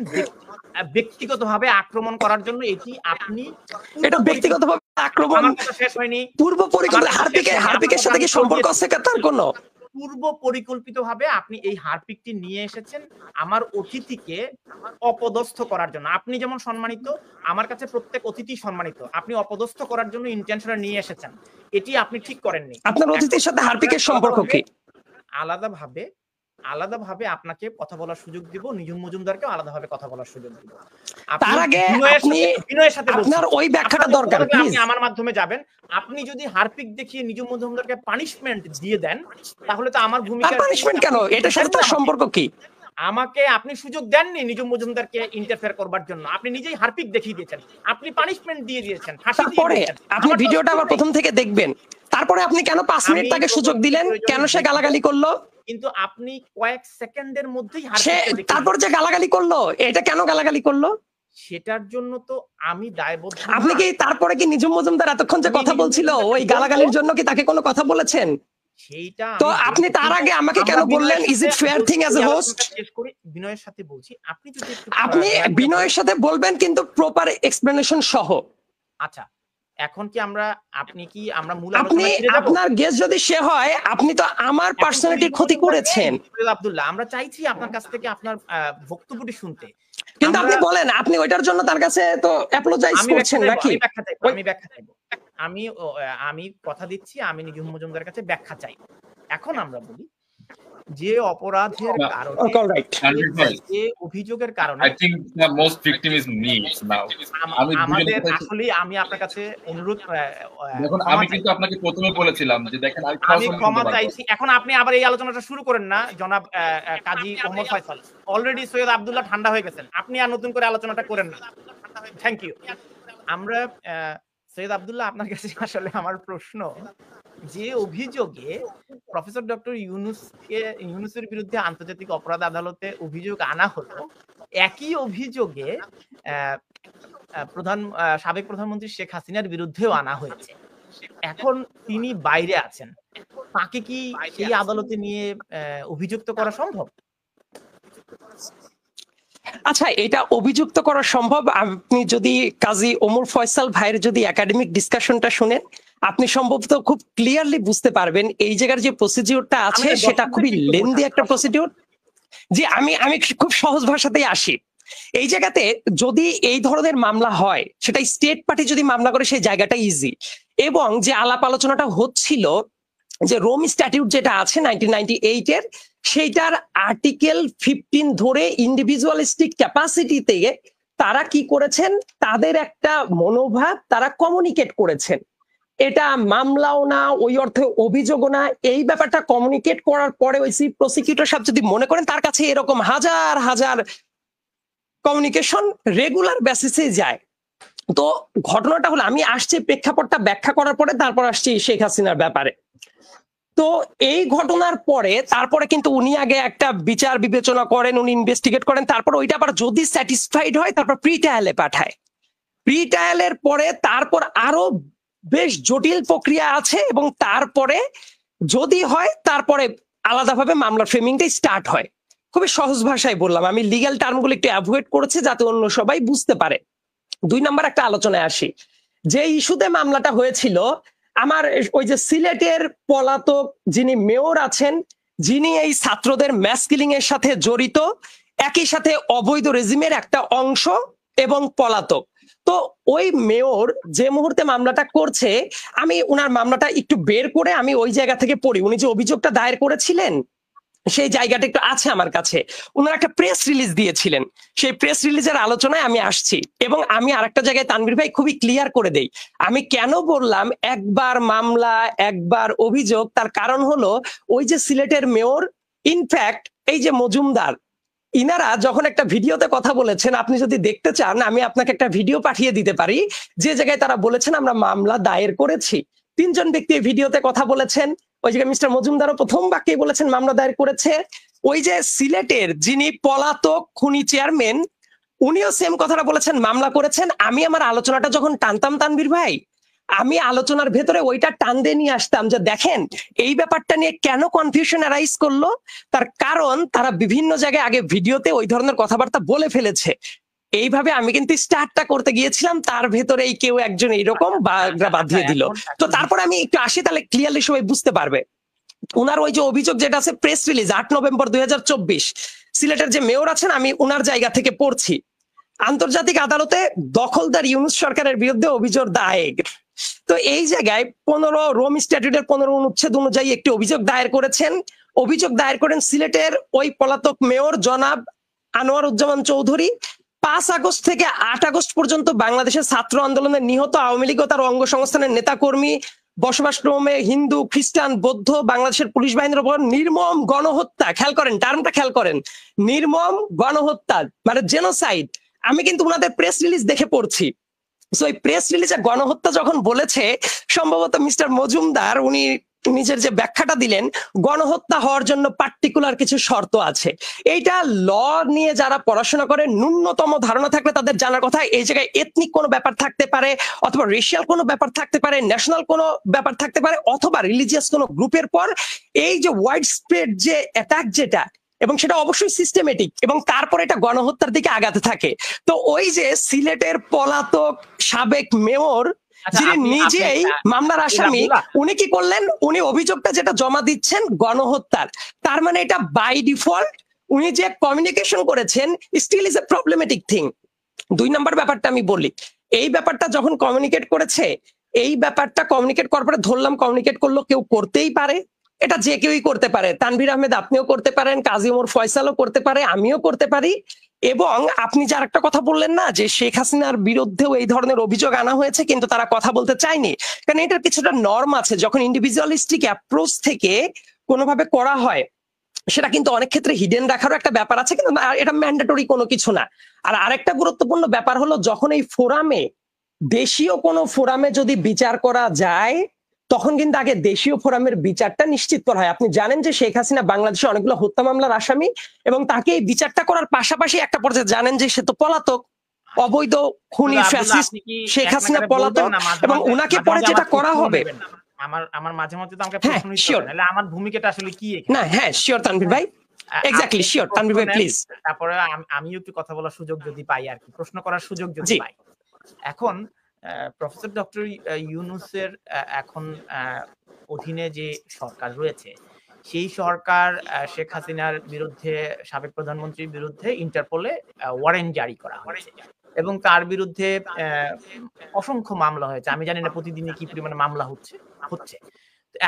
ব্যক্তিগতভাবে আক্রমণ করার জন্য। এটি আপনি এটা ব্যক্তিগতভাবে আক্রমণ শেষ হয়নি। পূর্ব পরিকল্পিত হারপিকের সাথে কি সম্পর্ক আছে তার কোনো? পূর্ব পরিকল্পিতভাবে আপনি এই হারপিকটি নিয়ে এসেছেন আমার অতিথিকে অপদস্থ করার জন্য। আপনি যেমন সম্মানিত, আমার কাছে প্রত্যেক অতিথি সম্মানিত। আপনি অপদস্থ করার জন্য ইন্টেনশনাল নিয়ে এসেছেন, এটি আপনি ঠিক করেননি। আপনার অতিথির সাথে হারপিকের সম্পর্ক কি? আলাদাভাবে আপনাকে কথা বলার সুযোগ দিব, নিঝুম মজুমদারকেও আলাদাভাবে কথা বলার সুযোগ দিব। তার আগে আপনি বিনয়ের সাথে আপনার ওই ব্যাখ্যাটা দরকার, আপনি আমার মাধ্যমে যাবেন। আপনি যদি হারপিক দেখিয়ে নিঝুম মজুমদারকে পানিশমেন্ট দিয়ে দেন তাহলে তো আমার ভূমিকা। পানিশমেন্ট কেন? এটার সাথে তার সম্পর্ক কি? আমাকে আপনি সুযোগ দেননি নিঝুম মজুমদারকে ইন্টারফেয়ার করবার জন্য। আপনি নিজেই হারপিক দেখিয়ে দিয়েছেন, আপনি পানিশমেন্ট দিয়ে দিয়েছেন, ফাঁসি দিয়ে তারপরে দিয়েছেন। আপনি ভিডিওটা আবার প্রথম থেকে দেখবেন। তারপরে আপনি কেন 5 মিনিট তাকে সুযোগ দিলেন? কেন সে গালাগালি করলো? কিন্তু আপনি কয়েক সেকেন্ডের মধ্যেই তারপর যে গালাগালি করলো, এটা কেন গালাগালি করলো? সেটার জন্য তো আমি দায়বদ্ধ। আপনি কি তারপরে কি নিঝুম মজুমদার এতক্ষণ যে কথা বলছিল ওই গালাগালির জন্য কি তাকে কোনো কথা বলেছেন? সেইটা তো আপনি তার আগে আমাকে কেন বললেন is it fair thing as a host? বিনয়ের সাথে বলছি, আপনি যদি আপনি বিনয়ের সাথে বলবেন কিন্তু প্রপার এক্সপ্লেনেশন সহ। আচ্ছা, এখন কি আমরা মূল আপনি আপনার গেস্ট যদি সে হয়, আপনি তো আমার পার্সোনালিটির ক্ষতি করেছেন। আব্দুল্লাহ, আমরা চাইছি আপনার কাছ থেকে আপনার বক্তব্যটি শুনতে, কিন্তু আপনি বলেন আপনি ওইটার জন্য তার কাছে তো অ্যাপোলোজাইজ করছেন নাকি? আমি ব্যাখ্যা চাইবো। আমি কথা দিচ্ছি, আমি নিঝুম মজুমদারের কাছে ব্যাখ্যা চাই। এখন আমরা বলি যে অপরাধের কারণে, যে অভিযোগের কারণে আমাদের আসলে আমি আপনার কাছে অনুরোধ, দেখুন আমি কিন্তু আপনাকে প্রথমে বলেছিলাম যে দেখেন আমি ক্ষমা চাইছি। এখন আপনি আবার এই আলোচনাটা শুরু করেন না জনাব কাজী মোহাম্মদ ফয়সাল। অলরেডি সৈয়দ আব্দুল্লাহ ঠান্ডা হয়ে গেছেন, আপনি আর নতুন করে আলোচনাটা করেন না। Thank you. আমরা সৈয়দ আব্দুল্লাহ, আপনার কাছে আসলে আমার প্রশ্ন, যে অভিযোগে প্রফেসর ডক্টর ইউনূসের বিরুদ্ধে আন্তর্জাতিক অপরাধ আদালতে অভিযোগ আনা হলো, একই অভিযোগে সাবেক প্রধানমন্ত্রী শেখ হাসিনার বিরুদ্ধেও আনা হয়েছে। এখন তিনি বাইরে আছেন, তাকে কি সেই আদালতে নিয়ে অভিযুক্ত করা সম্ভব? আচ্ছা, এটা অভিযুক্ত করা সম্ভব। আপনি যদি কাজী ওমর ফয়সাল ভাইয়ের যদি একাডেমিক ডিসকাশনটা শুনেন, আপনি সম্ভবত খুব ক্লিয়ারলি বুঝতে পারবেন এই জায়গার যে প্রসিডিউরটা আছে সেটা খুবই লেন্দি একটা প্রসিডিউর। যে আমি খুব সহজ ভাষাতেই আসি। এই জায়গাতে যদি এই ধরনের মামলা হয়, সেটা স্টেট পার্টি যদি মামলা করে সেই জায়গাটা ইজি। এবং যে আলাপ আলোচনাটা হচ্ছিল যে রোম স্ট্যাটিউট যেটা আছে 1998 এর, সেইটার আর্টিকেল 15 ধরে ইন্ডিভিজুয়ালিস্টিক ক্যাপাসিটি থেকে তারা কি করেছেন, তাদের একটা মনোভাব তারা কমিউনিকেট করেছেন। এটা মামলাও না, ওই অর্থে অভিযোগও না। এই ব্যাপারটা কমিউনিকেট করার পরে ওই চিফ প্রসিকিউটর সাহেব যদি মনে করেন তার কাছে এরকম হাজার হাজার কমিউনিকেশন রেগুলার বেসিসে যায়। তো ঘটনাটা হলো, আমি আসছি প্রেক্ষাপটটা ব্যাখ্যা করার পরে, তারপর আসছি শেখ হাসিনার ব্যাপারে। তো এই ঘটনার পরে তারপরে কিন্তু উনি আগে একটা বিচার বিবেচনা করেন, উনি ইনভেস্টিগেট করেন, তারপর ওইটা আবার যদি স্যাটিসফাইড হয় তারপর প্রি ট্রায়ালে পাঠায়। প্রি ট্রায়ালের পরে তারপর আরো বেশ জটিল প্রক্রিয়া আছে, এবং তারপরে যদি হয় তারপরে আলাদাভাবে মামলার ফ্রেমিংটা স্টার্ট হয়। খুবই সহজ ভাষায় বললাম, আমি লিগ্যাল টার্মগুলো একটু অ্যাভয়েড করেছি যাতে অন্য সবাই বুঝতে পারে। 2 নম্বর একটা আলোচনায় আসি। যে ইস্যুতে মামলাটা হয়েছিল, আমার ওই যে সিলেটের পলাতক যিনি মেয়র আছেন, যিনি এই ছাত্রদের ম্যাস কিলিং এর সাথে জড়িত, একই সাথে অবৈধ রেজিমের একটা অংশ এবং পলাতক। তো ওই মেয়র যে মুহূর্তে মামলাটা করছে, আমি ওনার মামলাটা একটু বের করে আমি ওই জায়গা থেকে পড়ি। উনি যে অভিযোগটা দায়ের করেছিলেন সেই জায়গাটা একটু আছে আমার কাছে। ওনারা একটা প্রেস রিলিজ দিয়েছিলেন, সেই প্রেস রিলিজের আলোচনায় আমি আসছি। এবং আমি আরেকটা জায়গায় তানভীর ভাই খুবই ক্লিয়ার করে দেই, আমি কেন বললাম একবার মামলা একবার অভিযোগ। তার কারণ হলো ওই যে সিলেটের মেয়র, ইনফ্যাক্ট এই যে মজুমদার, ইনারা যখন একটা ভিডিওতে কথা বলেছেন, আপনি যদি দেখতে চান আমি আপনাকে একটা ভিডিও পাঠিয়ে দিতে পারি, যে জায়গায় তারা বলেছেন আমরা মামলা দায়ের করেছি। 3 জন ব্যক্তি এই ভিডিওতে কথা বলেছেন। ওই জায়গায় মিস্টার মজুমদারও প্রথম বাক্যে বলেছেন মামলা দায়ের করেছে। ওই যে সিলেটের যিনি পলাতক খুনি চেয়ারম্যান, উনিও সেম কথাটা বলেছেন, মামলা করেছেন। আমি আমার আলোচনাটা যখন টানতাম তানভীর ভাই, আমি আলোচনার ভেতরে ওইটা টান দিয়ে নিয়ে আসতাম যে দেখেন এই ব্যাপারটা নিয়ে কেন কনফিউশন অ্যারাইজ করলো, তার কারণ তারা বিভিন্ন জায়গায় আগে ভিডিওতে ওই ধরনের কথাবার্তা বলে ফেলেছে। এইভাবে আমি কিন্তু স্টার্টটা করতে গিয়েছিলাম, তার ভেতরেই কেউ একজন এইরকম বাঁধিয়ে দিল। তো তারপরে আমি একটু আসি, তাহলে ক্লিয়ারলি সবাই বুঝতে পারবে। উনার ওই যে অভিযোগ যেটা আছে, প্রেস রিলিজ 8 নভেম্বর 2024, সিলেটের যে মেয়র আছেন, আমি উনার জায়গা থেকে পড়ছি, আন্তর্জাতিক আদালতে দখলদার ইউনূস সরকারের বিরুদ্ধে অভিযোগ দায়ের। তো এই জায়গায় 15 রোম স্ট্যাটিউটের 15 অনুচ্ছেদ অনুযায়ী একটি অভিযোগ দায়ের করেছেন। অভিযোগ দায়ের করেন সিলেটের ওই পলাতক মেয়র জনাব আনোয়ারুজ্জামান চৌধুরী। 5 আগস্ট থেকে 8 আগস্ট পর্যন্ত বাংলাদেশের ছাত্র আন্দোলনে নিহত আওয়ামী লীগ ও তার অঙ্গ সংস্থানের নেতাকর্মী, বসবাসক্রমে হিন্দু, খ্রিস্টান, বৌদ্ধ, বাংলাদেশের পুলিশ বাহিনীর উপর নির্মম গণহত্যা, খেয়াল করেন টার্মটা, খেয়াল করেন, নির্মম গণহত্যা মানে জেনোসাইড। আমি কিন্তু উনাদের প্রেস রিলিজ দেখে পড়ছি। সো এই প্রেস রিলিজে গণহত্যা যখন বলেছে, সম্ভবত মিস্টার মজুমদার উনি নিজের যে ব্যাখ্যাটা দিলেন, গণহত্যা হওয়ার জন্য পার্টিকুলার কিছু শর্ত আছে। এইটা ল নিয়ে যারা পড়াশোনা করে ন্যূনতম ধারণা থাকলে তাদের জানার কথা। এই জায়গায় এথনিক কোনো ব্যাপার থাকতে পারে, অথবা রেশিয়াল কোনো ব্যাপার থাকতে পারে, ন্যাশনাল কোনো ব্যাপার থাকতে পারে, অথবা রিলিজিয়াস কোনো গ্রুপের পর এই যে ওয়াইড স্প্রেড যে অ্যাটাক যেটা, এবং সেটা অবশ্যই সিস্টেমেটিক, এবং তারপর এটা গণহত্যার দিকে আগাতে থাকে। তো ওই যে সিলেটের পলাতক সাবেক মেয়র যিনি নিজেই মামলার আসামি, উনি কি করলেন, উনি অভিযোগটা যেটা জমা দিচ্ছেন গণহত্যার, তার মানে এটা বাই ডিফল্ট উনি যে কমিউনিকেশন করেছেন still is a problematic thing. 2 নম্বর ব্যাপারটা আমি বলি, এই ব্যাপারটা যখন কমিউনিকেট করেছে, এই ব্যাপারটা কমিউনিকেট করার পরে ধরলাম কমিউনিকেট করলো, কেউ করতেই পারে, এটা যে কেউই করতে পারে, তানভীর আহমেদ আপনিও করতে পারেন, কাজী ওমর ফয়সালও করতে পারে, আমিও করতে পারি। এবং আপনি যার একটা কথা বললেন না যে শেখ হাসিনার বিরুদ্ধেও এই ধরনের অভিযোগ আনা হয়েছে, কিন্তু তারা কথা বলতে চায়নি, কারণ এটার কিছুটা নর্ম আছে। যখন ইন্ডিভিজুয়ালিস্টিক অ্যাপ্রোচ থেকে কোনোভাবে করা হয়, সেটা কিন্তু অনেক ক্ষেত্রে হিডেন রাখারও একটা ব্যাপার আছে, কিন্তু এটা ম্যান্ডেটরি কোনো কিছু না। আর আরেকটা গুরুত্বপূর্ণ ব্যাপার হলো, যখন এই ফোরামে, দেশীয় কোনো ফোরামে যদি বিচার করা যায়, তখন কিন্তু আগে দেশীয় ফোরামের বিচারটা নিশ্চিত করা হয়। আপনি জানেন যে শেখ হাসিনা বাংলাদেশে অনেকগুলো হত্যা মামলার আসামি, এবং তাকে এই বিচারটা করার পাশাপাশি একটা পর্যায়ে জানেন যে সে তো পলাতক, অবৈধ খুনি ফ্যাসিস্ট শেখ হাসিনা পলাতক, এবং উনাকে পরে যেটা করা হবে। আমার মাঝে মধ্যে তো আমাকে প্রশ্ন নিতে হবে, নাহলে আমার ভূমিকাটা আসলে কি এখানে? না, হ্যাঁ শিওর তানভীর ভাই, এক্স্যাক্টলি শিওর তানভীর ভাই, প্লিজ। তারপরে আমিও একটু কথা বলার সুযোগ যদি পাই আর কি, প্রশ্ন করার সুযোগ যদি পাই। এখন প্রফেসর ডক্টর ইউনূসের এখন অধীনে যে সরকার রয়েছে, সেই সরকার শেখ হাসিনার বিরুদ্ধে, সাবেক প্রধানমন্ত্রীর বিরুদ্ধে ইন্টারপোলে ওয়ারেন্ট জারি করা হয়েছে, এবং তার বিরুদ্ধে অসংখ্য মামলা হয়েছে। আমি জানি না প্রতিদিনই কি পরিমাণে মামলা হচ্ছে।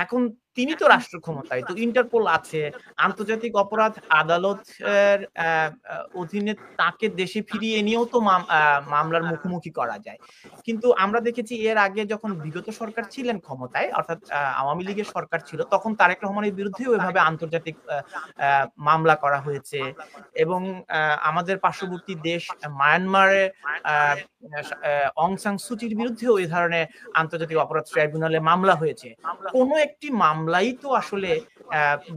এখন তিনি তো রাষ্ট্র ক্ষমতায়, তো ইন্টারপোল আছে, আন্তর্জাতিক অপরাধ আদালতের অধীনে তাকে দেশে ফিরিয়ে নিয়েও তো মামলার মুখোমুখি করা যায়। কিন্তু আমরা দেখেছি এর আগে যখন বিগত সরকার ছিলেন ক্ষমতায়, অর্থাৎ আওয়ামী লীগের সরকার ছিল, তখন তারেক রহমানের বিরুদ্ধেও এভাবে আন্তর্জাতিক মামলা করা হয়েছে। এবং আমাদের পার্শ্ববর্তী দেশ মায়ানমারে অং সান সুচির বিরুদ্ধেও এই ধরনের আন্তর্জাতিক অপরাধ ট্রাইব্যুনালে মামলা হয়েছে। কোন একটি মামলাই তো আসলে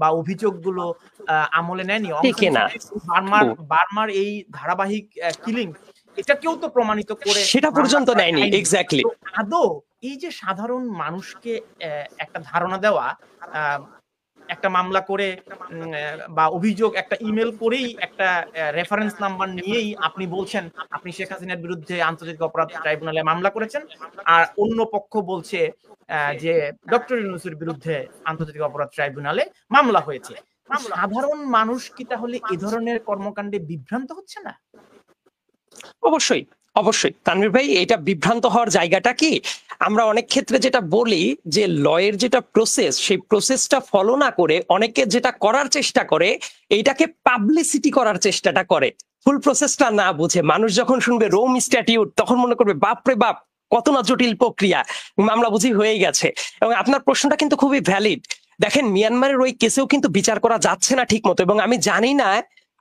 বা অভিযোগগুলো আমলে নেয়নি। বার্মার এই ধারাবাহিক কিলিং, এটাকেও তো প্রমাণিত করে সেটা পর্যন্ত নেয়নি। এক্স্যাক্টলি। আদৌ এই যে সাধারণ মানুষকে একটা ধারণা দেওয়া, একটা মামলা করে বা অভিযোগ একটা ইমেল করেই, একটা রেফারেন্স নাম্বার নিয়েই আপনি বলছেন আপনি শেখ হাসিনার বিরুদ্ধে আন্তর্জাতিক অপরাধ ট্রাইব্যুনালে মামলা করেছেন, আর অন্য পক্ষ বলছে যে ডক্টর ইউনূসের বিরুদ্ধে আন্তর্জাতিক অপরাধ ট্রাইব্যুনালে মামলা হয়েছে। সাধারণ মানুষ কি তাহলে এ ধরনের কর্মকাণ্ডে বিভ্রান্ত হচ্ছে না? অবশ্যই অবশ্যই তানভীর ভাই, এটা বিভ্রান্ত হওয়ার জায়গাটা কি, আমরা অনেক ক্ষেত্রে যেটা বলি যে লয়ের যেটা প্রসেস, সেই প্রসেসটা ফলো না করে অনেকে যেটা করার চেষ্টা করে, এইটাকে পাবলিসিটি করার চেষ্টাটা করে, ফুল প্রসেসটা না বুঝে। মানুষ যখন শুনবে রোম স্ট্যাটিউট, তখন মনে করবে বাপরে বাপ কত না জটিল প্রক্রিয়া, মামলা বুঝি হয়ে গেছে। এবং আপনার প্রশ্নটা কিন্তু খুবই ভ্যালিড। দেখেন, মিয়ানমারের ওই কেসেও কিন্তু বিচার করা যাচ্ছে না ঠিক মতো, এবং আমি জানি না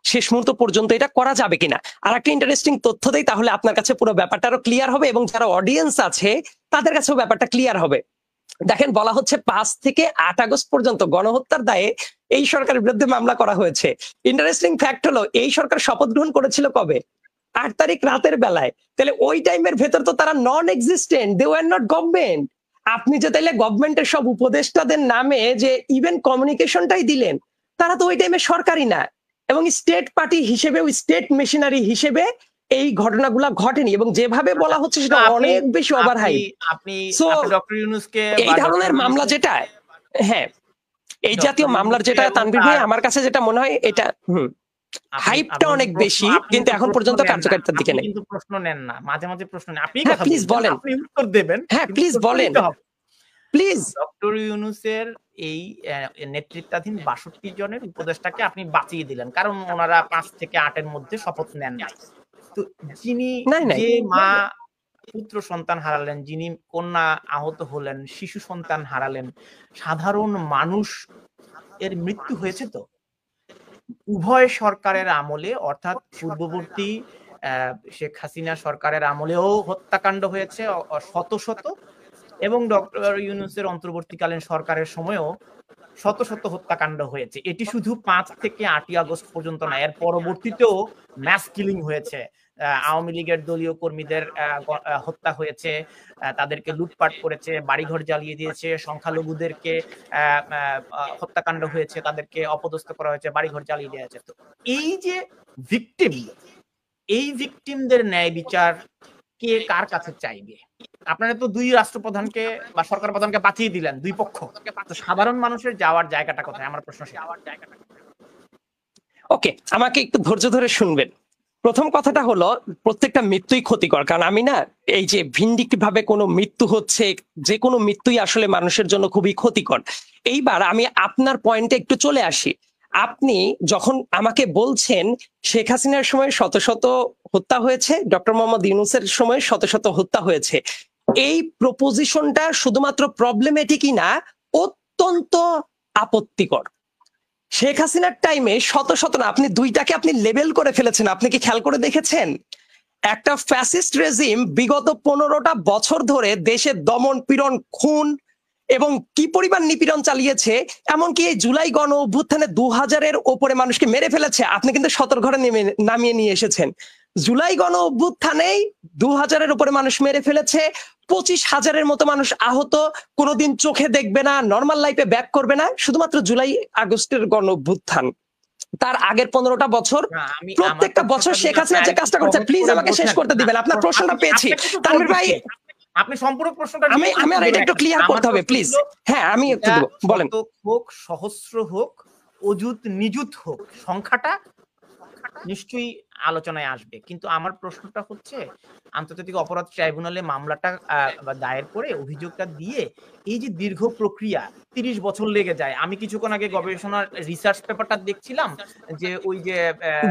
শেষ মুহূর্ত পর্যন্ত এটা করা যাবে কিনা। আর একটা ইন্টারেস্টিং তথ্য দেই, তাহলে আপনার কাছে পুরো ব্যাপারটা আরো ক্লিয়ার হবে, এবং যারা অডিয়েন্স আছে তাদের কাছেও ব্যাপারটা ক্লিয়ার হবে। দেখেন, বলা হচ্ছে 5 থেকে 8 আগস্ট পর্যন্ত গণহত্যার দায়ে এই সরকারের বিরুদ্ধে মামলা করা হয়েছে। ইন্টারেস্টিং ফ্যাক্ট হলো, এই সরকার শপথ গ্রহণ করেছিল কবে? 8 তারিখ রাতের বেলায়, তাহলে ওই টাইমের ভেতর তো তারা non existent, they were not government. আপনি যে তাইলে গভর্নমেন্টের সব উপদেষ্টাদের নামে যে ইভেন্ট কমিউনিকেশনটাই দিলেন, তারা তো ওই টাইমে সরকারি না, এবং স্টেট পার্টি হিসেবে, স্টেট মেশিনারি হিসেবে এই ঘটনাগুলা ঘটেনি, এবং যেভাবে বলা হচ্ছে সেটা অনেক বেশি ওভারহাইপ। আপনি সো ডক্টর ইউনূসকে এই ধরনের মামলা যেটা, হ্যাঁ, এই জাতীয় মামলার যেটা তানভীর ভাই আমার কাছে যেটা মনে হয় এটা হাইপটা অনেক বেশি, কিন্তু এখন পর্যন্ত কার্যকারিতার দিকে নেই। কিন্তু প্রশ্ন নেন না, মাঝে মাঝে প্রশ্ন নেন। আপনি হ্যাঁ, প্লিজ বলেন, আপনি উত্তর দেবেন। হ্যাঁ প্লিজ বলেন, প্লিজ। ডক্টর ইউনূসের এই নেতৃত্বাধীন ৬২ জনের উপদেষ্টাকে আপনি বাঁচিয়ে দিলেন, কারণ ওনারা ৫ থেকে ৮ এর মধ্যে শপথ নেন নাই। তো যিনি, যে মা পুত্র সন্তান হারালেন, যিনি কন্যা আহত হলেন, শিশু সন্তান হারালেন, সাধারণ মানুষ এর মৃত্যু হয়েছে। তো উভয় সরকারের আমলে, অর্থাৎ পূর্ববর্তী শেখ হাসিনা সরকারের আমলেও হত্যাকাণ্ড হয়েছে শত শত, এবং ডক্টর ইউনূসের অন্তর্বর্তীকালীন সরকারের সময়ও শত শত হত্যাকাণ্ড হয়েছে। এটি শুধু ৫ থেকে ৮ই আগস্ট পর্যন্ত না, এর পরবর্তীতেও ম্যাস কিলিং হয়েছে। আওয়ামী লীগের দলীয় কর্মীদের হত্যা হয়েছে, তাদেরকে লুটপাট করেছে, বাড়িঘর জ্বালিয়ে দিয়েছে, সংখ্যালঘুদেরকে হত্যাকাণ্ড হয়েছে, তাদেরকে অপদস্থ করা হয়েছে, বাড়িঘর জ্বালিয়ে দেওয়া হয়েছে। তো এই যে ভিকটিম, এই ভিকটিমদের ন্যায় বিচার কে কার কাছে চাইবে? আপনারা তো ২ রাষ্ট্রপ্রধানকে বা সরকার প্রধানকে বাঁচিয়ে দিলেন, ২ পক্ষ। তো সাধারণ মানুষের যাওয়ার জায়গাটা কোথায়? আমার প্রশ্ন। ওকে, আমাকে একটু ধৈর্য ধরে শুনবেন। প্রথম কথাটা হলো, প্রত্যেকটা মৃত্যুই ক্ষতিকর, কারণ আমি না এই যে ভিন্ডিক্টিভ ভাবে কোনো মৃত্যু হচ্ছে, যে কোনো মৃত্যুই আসলে মানুষের জন্য খুবই ক্ষতিকর। এইবার আমি আপনার পয়েন্টে একটু চলে আসি। আপনি যখন আমাকে বলছেন শেখ হাসিনার সময় শত শত হত্যা হয়েছে, ডক্টর মোহাম্মদ ইউনূসের সময় শত শত হত্যা হয়েছে, এই প্রপোজিশনটা শুধুমাত্র প্রবলেমেটিকই না, অত্যন্ত আপত্তিকর। শেখ হাসিনার টাইমে শত শত না, আপনি দুইটাকে আপনি লেবেল করে ফেলেছেন। আপনি কি খেয়াল করে দেখেছেন? একটা ফ্যাসিস্ট রেজিম বিগত 15টা বছর ধরে দেশে দমন পীড়ন, খুন এবং কি পরিমাণ নিপীড়ন চালিয়েছে, এমনকি এই জুলাই গণ অভ্যুত্থানে 2000-এর ওপরে মানুষকে মেরে ফেলেছে। আপনি কিন্তু সতর্ক ঘরে নামিয়ে নিয়ে এসেছেন। জুলাই গণ অভ্যুত্থানেই 2000-এর উপরে মানুষ মেরে ফেলেছে, 25,000-এর মতো মানুষ আহত, কোনোদিন চোখে দেখবে না, নর্মাল লাইফে ব্যাক করবে না, শুধুমাত্র জুলাই আগস্টের গণ অভ্যুত্থান। তার আগের 15টা বছর, প্রত্যেকটা বছর শেখ হাসিনা যে কাজটা করছে, প্লিজ আমাকে শেষ করতে দিবেন। আপনার প্রশ্নটা পেয়েছি তানভীর ভাই, আপনি সম্পূর্ণ প্রশ্নটা আমি আর এটা একটু ক্লিয়ার করতে হবে প্লিজ। হ্যাঁ, আমি একটু বলেন। হোক, সহস্র হোক, অযুত নিযুত হোক, সংখ্যাটা নিশ্চয়ই আলোচনায় আসবে। কিন্তু আমার প্রশ্নটা হচ্ছে, আন্তর্জাতিক অপরাধ ট্রাইব্যুনালে মামলাটা দায়ের করে অভিযোগটা দিয়ে এই যে দীর্ঘ প্রক্রিয়া, 30 বছর লেগে যায়। আমি কিছুক্ষণ আগে গবেষণার রিসার্চ পেপারটা দেখছিলাম, যে ওই যে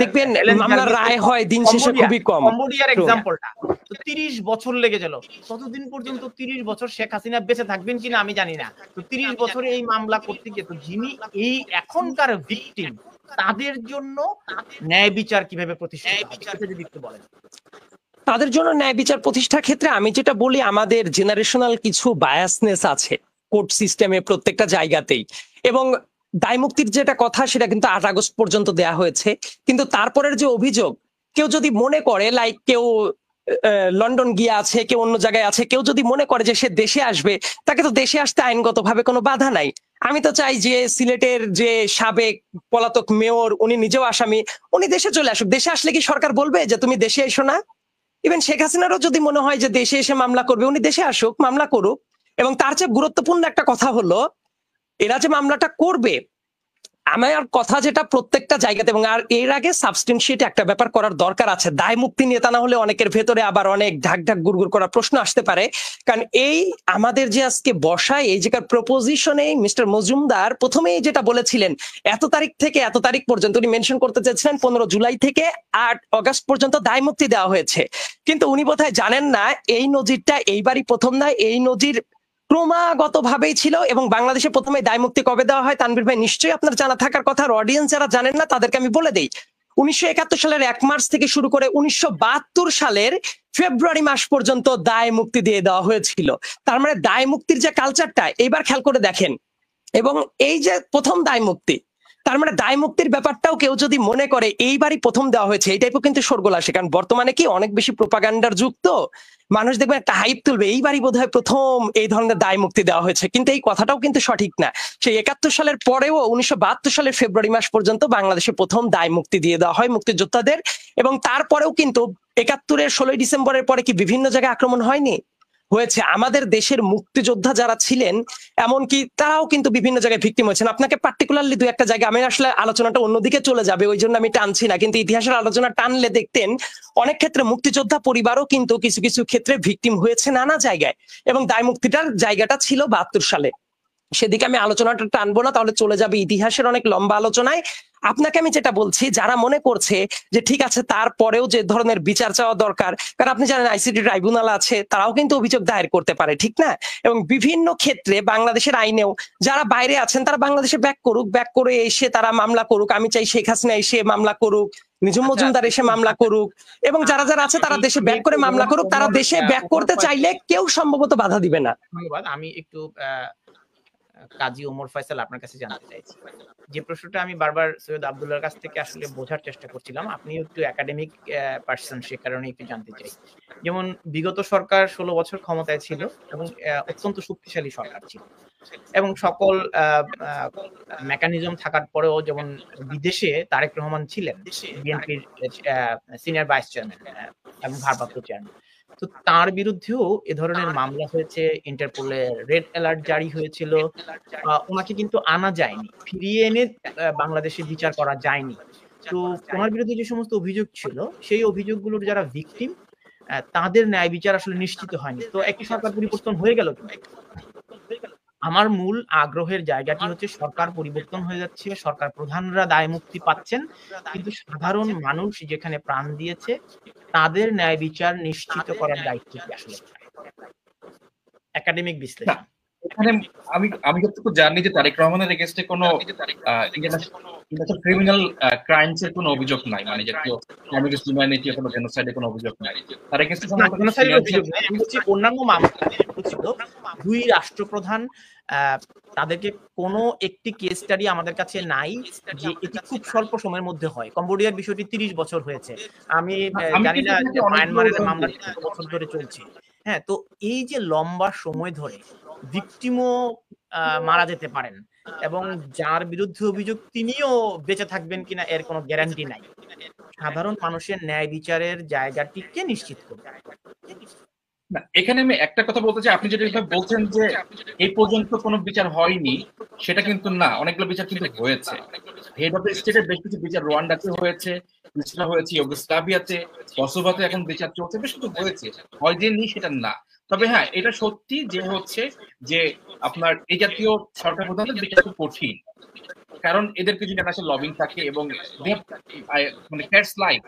দেখবেন মামলার রায় হয় দিন শেষে খুবই কম। কম্বোডিয়ার এক্সাম্পলটা, তো 30 বছর লেগে গেল। ততদিন পর্যন্ত 30 বছর শেখ হাসিনা বেঁচে থাকবেন কিনা আমি জানি না। তো 30 বছরে এই মামলা করতে গিয়ে, তো যিনি এই এখনকার ভিকটিম, তাদের জন্য ন্যায় বিচার কিভাবে প্রতিষ্ঠা হবে যদি একটু বলেন। তাদের জন্য ন্যায় বিচার প্রতিষ্ঠার ক্ষেত্রে আমি যেটা বলি, আমাদের জেনারেশনাল কিছু বায়াসনেস আছে কোর্ট সিস্টেমে প্রত্যেকটা জায়গাতেই, এবং দায় মুক্তির যেটা কথা সেটা কিন্তু 8 আগস্ট পর্যন্ত দেয়া হয়েছে। কিন্তু তারপরের যে অভিযোগ, কেউ যদি মনে করে লাইক কেউ লন্ডন গিয়ে আছে, কেউ অন্য জায়গায় আছে, কেউ যদি মনে করে যে সে দেশে আসবে, তাকে তো দেশে আসতে আইনগতভাবে কোনো বাধা নাই। আমি তো চাই যে সিলেটের যে সাবেক পলাতক মেয়র, উনি নিজেও আসামি, উনি দেশে চলে আসুক। দেশে আসলে কি সরকার বলবে যে তুমি দেশে এসো না? ইভেন শেখ হাসিনারও যদি মনে হয় যে দেশে এসে মামলা করবে, উনি দেশে আসুক, মামলা করুক। এবং তার চেয়ে গুরুত্বপূর্ণ একটা কথা হলো, এরা যে মামলাটা করবে, আমার কথা যেটা প্রত্যেকটা জায়গাতে, এবং আর এর আগে সাবস্টেন্সিয়েট একটা ব্যাপার করার দরকার আছে। দায় মুক্তি নিয়ে তা না হলে অনেকের ভেতরে আবার অনেক ঢাক ঢাক গুড়গুড় করার প্রশ্ন আসতে পারে। কারণ এই আমাদের যে আজকে বসায় এই জায়গার প্রপোজিশনে মিস্টার মজুমদার প্রথমেই যেটা বলেছিলেন, এত তারিখ থেকে এত তারিখ পর্যন্ত উনি মেনশন করতে চেয়েছিলেন 15 জুলাই থেকে 8 আগস্ট পর্যন্ত দায় মুক্তি দেওয়া হয়েছে। কিন্তু উনি বোধহয় জানেন না এই নজিরটা এইবারই প্রথম না, এই নজির ক্রমাগত ভাবেই ছিল। এবং বাংলাদেশে প্রথমে দায় মুক্তি কবে দেওয়া হয় তানভীর ভাই নিশ্চয়ই আপনার জানা থাকার কথা, অডিয়েন্স যারা জানেন না তাদেরকে আমি বলে দেই। 1971 সালের 1 মার্চ থেকে শুরু করে 1972 সালের ফেব্রুয়ারি মাস পর্যন্ত দায় মুক্তি দিয়ে দেওয়া হয়েছিল। তার মানে দায় মুক্তির যে কালচারটা এবার খেয়াল করে দেখেন। এবং এই যে প্রথম দায় মুক্তি, তার মানে দায় মুক্তির ব্যাপারটাও কেউ যদি মনে করে এইবারই প্রথম দেওয়া হয়েছে, এই টাইপও কিন্তু শোরগোল আসে। কারণ বর্তমানে কি অনেক বেশি প্রোপাগান্ডার যুগ, তো মানুষ দেখবে একটা হাইপ তুলবে এইবারই বোধহয় প্রথম এই ধরনের দায় মুক্তি দেওয়া হয়েছে, কিন্তু এই কথাটাও কিন্তু সঠিক না। সেই ৭১ সালের পরেও ১৯৭২ সালের ফেব্রুয়ারি মাস পর্যন্ত বাংলাদেশে প্রথম দায় মুক্তি দিয়ে দেওয়া হয় মুক্তিযোদ্ধাদের, এবং তারপরেও কিন্তু ৭১-এর ১৬ই ডিসেম্বরের পরে কি বিভিন্ন জায়গায় আক্রমণ হয়নি? হয়েছে। আমাদের দেশের মুক্তিযোদ্ধা যারা ছিলেন এমনকি তারাও কিন্তু বিভিন্ন জায়গায় ভিকটিম হয়েছেন। আপনাকে পার্টিকুলারলি দু একটা জায়গায়, আমি আসলে আলোচনাটা অন্যদিকে চলে যাবে ওই জন্য আমি টানছি না, কিন্তু ইতিহাসের আলোচনা টানলে দেখতেন অনেক ক্ষেত্রে মুক্তিযোদ্ধা পরিবারও কিন্তু কিছু কিছু ক্ষেত্রে ভিকটিম হয়েছে নানা জায়গায়, এবং দায় মুক্তিটার জায়গাটা ছিল ৭২ সালে। সেদিকে আমি আলোচনাটা টানবো না, তাহলে চলে যাবে ইতিহাসের অনেক লম্বা আলোচনায়। আপনাকে আমি যেটা বলছি, যারা মনে করছে যে ঠিক আছে তারপরেও যে ধরনের বিচার চাওয়া দরকার, কারণ আপনি জানেন আইসিটি ট্রাইব্যুনাল আছে, তারাও কিন্তু অভিযোগ দায়ের করতে পারে, ঠিক না? এবং বিভিন্ন ক্ষেত্রে বাংলাদেশের আইনেও যারা বাইরে আছেন তারা বাংলাদেশে ব্যাক করুক, ব্যাক করে এসে তারা মামলা করুক। আমি চাই শেখ হাসিনা এসে মামলা করুক, নিজুম মজুমদার এসে মামলা করুক, এবং যারা যারা আছে তারা দেশে ব্যাক করে মামলা করুক। তারা দেশে ব্যাক করতে চাইলে কেউ সম্ভবত বাধা দিবে না। ধন্যবাদ। আমি একটু কাজী ওমর ফয়সাল আপনার কাছে জানতে চাইছি, যে প্রশ্নটা আমি বারবার সৈয়দ আব্দুল্লাহর কাছ থেকে আসলে বোঝার চেষ্টা করছিলাম, আপনি একটু একাডেমিক পার্সন, সে কারণে একটু জানতে চাই। যেমন বিগত সরকার ১৬ বছর ক্ষমতায় ছিল এবং অত্যন্ত শক্তিশালী সরকার ছিল, এবং সকল মেকানিজম থাকার পরেও, যেমন বিদেশে তারেক রহমান ছিলেন বিএনপির সিনিয়র ভাইস চেয়ারম্যান এবং ভারপ্রাপ্ত চেয়ারম্যান, তো তার বিরুদ্ধেও এ ধরনের মামলা হয়েছে, ইন্টারপোলের রেড অ্যালার্ট জারি হয়েছিল, ওনাকে কিন্তু আনা যায়নি, ফিরিয়ে এনে বাংলাদেশে বিচার করা যায়নি। তো ওনার বিরুদ্ধে যে সমস্ত অভিযোগ ছিল, সেই অভিযোগগুলোর যারা ভিকটিম, তাদের ন্যায় বিচার আসলে নিশ্চিত হয়নি। তো একটি সরকার পরিবর্তন হয়ে গেল কিন্তু আমার মূল আগ্রহের জায়গাটি হচ্ছে সরকার পরিবর্তন হয়ে যাচ্ছে, সরকার প্রধানরা দায় মুক্তি পাচ্ছেন, কিন্তু সাধারণ মানুষ যেখানে প্রাণ দিয়েছে তাদের ন্যায় বিচার নিশ্চিত করার দায়িত্ব কি আসলে? একাডেমিক বিশ্লেষণ। এখানে আমি যতটুকু জানি যে তারেক রহমানের এগেইনস্টে কোনো ক্রিমিনাল ক্রাইমস এর কোনো অভিযোগ নাই, মানে জাতীয় হিউম্যানিটি কোনো জেনোসাইডের কোনো অভিযোগ নাই। তার এগেইনস্টে জেনোসাইডের অভিযোগ নাই, আমি বলছি অন্যান্য মামলা ছিল। দুই রাষ্ট্রপ্রধান, তাদেরকে কোনো একটি কেস স্টাডি আমাদের কাছে নাই যে এটি খুব স্বল্প সময়ের মধ্যে হয়। কম্বোডিয়ার বিষয়টি ৩০ বছর হয়েছে, আমি জানি না যে মায়ানমারের মামলা কত বছর ধরে চলছে। হ্যাঁ, তো এই যে লম্বা সময় ধরে ভিকটিমও মারা যেতে পারেন, এবং যার বিরুদ্ধে অভিযোগ তিনিও বেঁচে থাকবেন কিনা এর কোনো গ্যারান্টি নাই। সাধারণ মানুষের ন্যায় বিচারের জায়গাটিকে নিশ্চিত করবে। না, এখানে আমি একটা কথা বলতে চাই, আপনি যেটা বলছেন যে এই পর্যন্ত কোনো বিচার হয়নি, সেটা কিন্তু না, অনেকগুলো বিচার কিন্তু হয়েছে। হেড অফ দ্য স্টেটের বেশ কিছু বিচার রোয়ান্ডাতে হয়েছে, হয়েছে ইউগোস্লাভিয়াতে, কসোভোতে এখন বিচার চলছে, বেশ কিছু হয়েছে, হয় যে নেই সেটা না। তবে হ্যাঁ, এটা সত্যি যে হচ্ছে যে আপনার এই জাতীয় সরকার প্রধানদের বিচার খুব কঠিন, কারণ এদেরকে যদি আসলে লবিং থাকে এবং মানে ক্যাটস লাইফ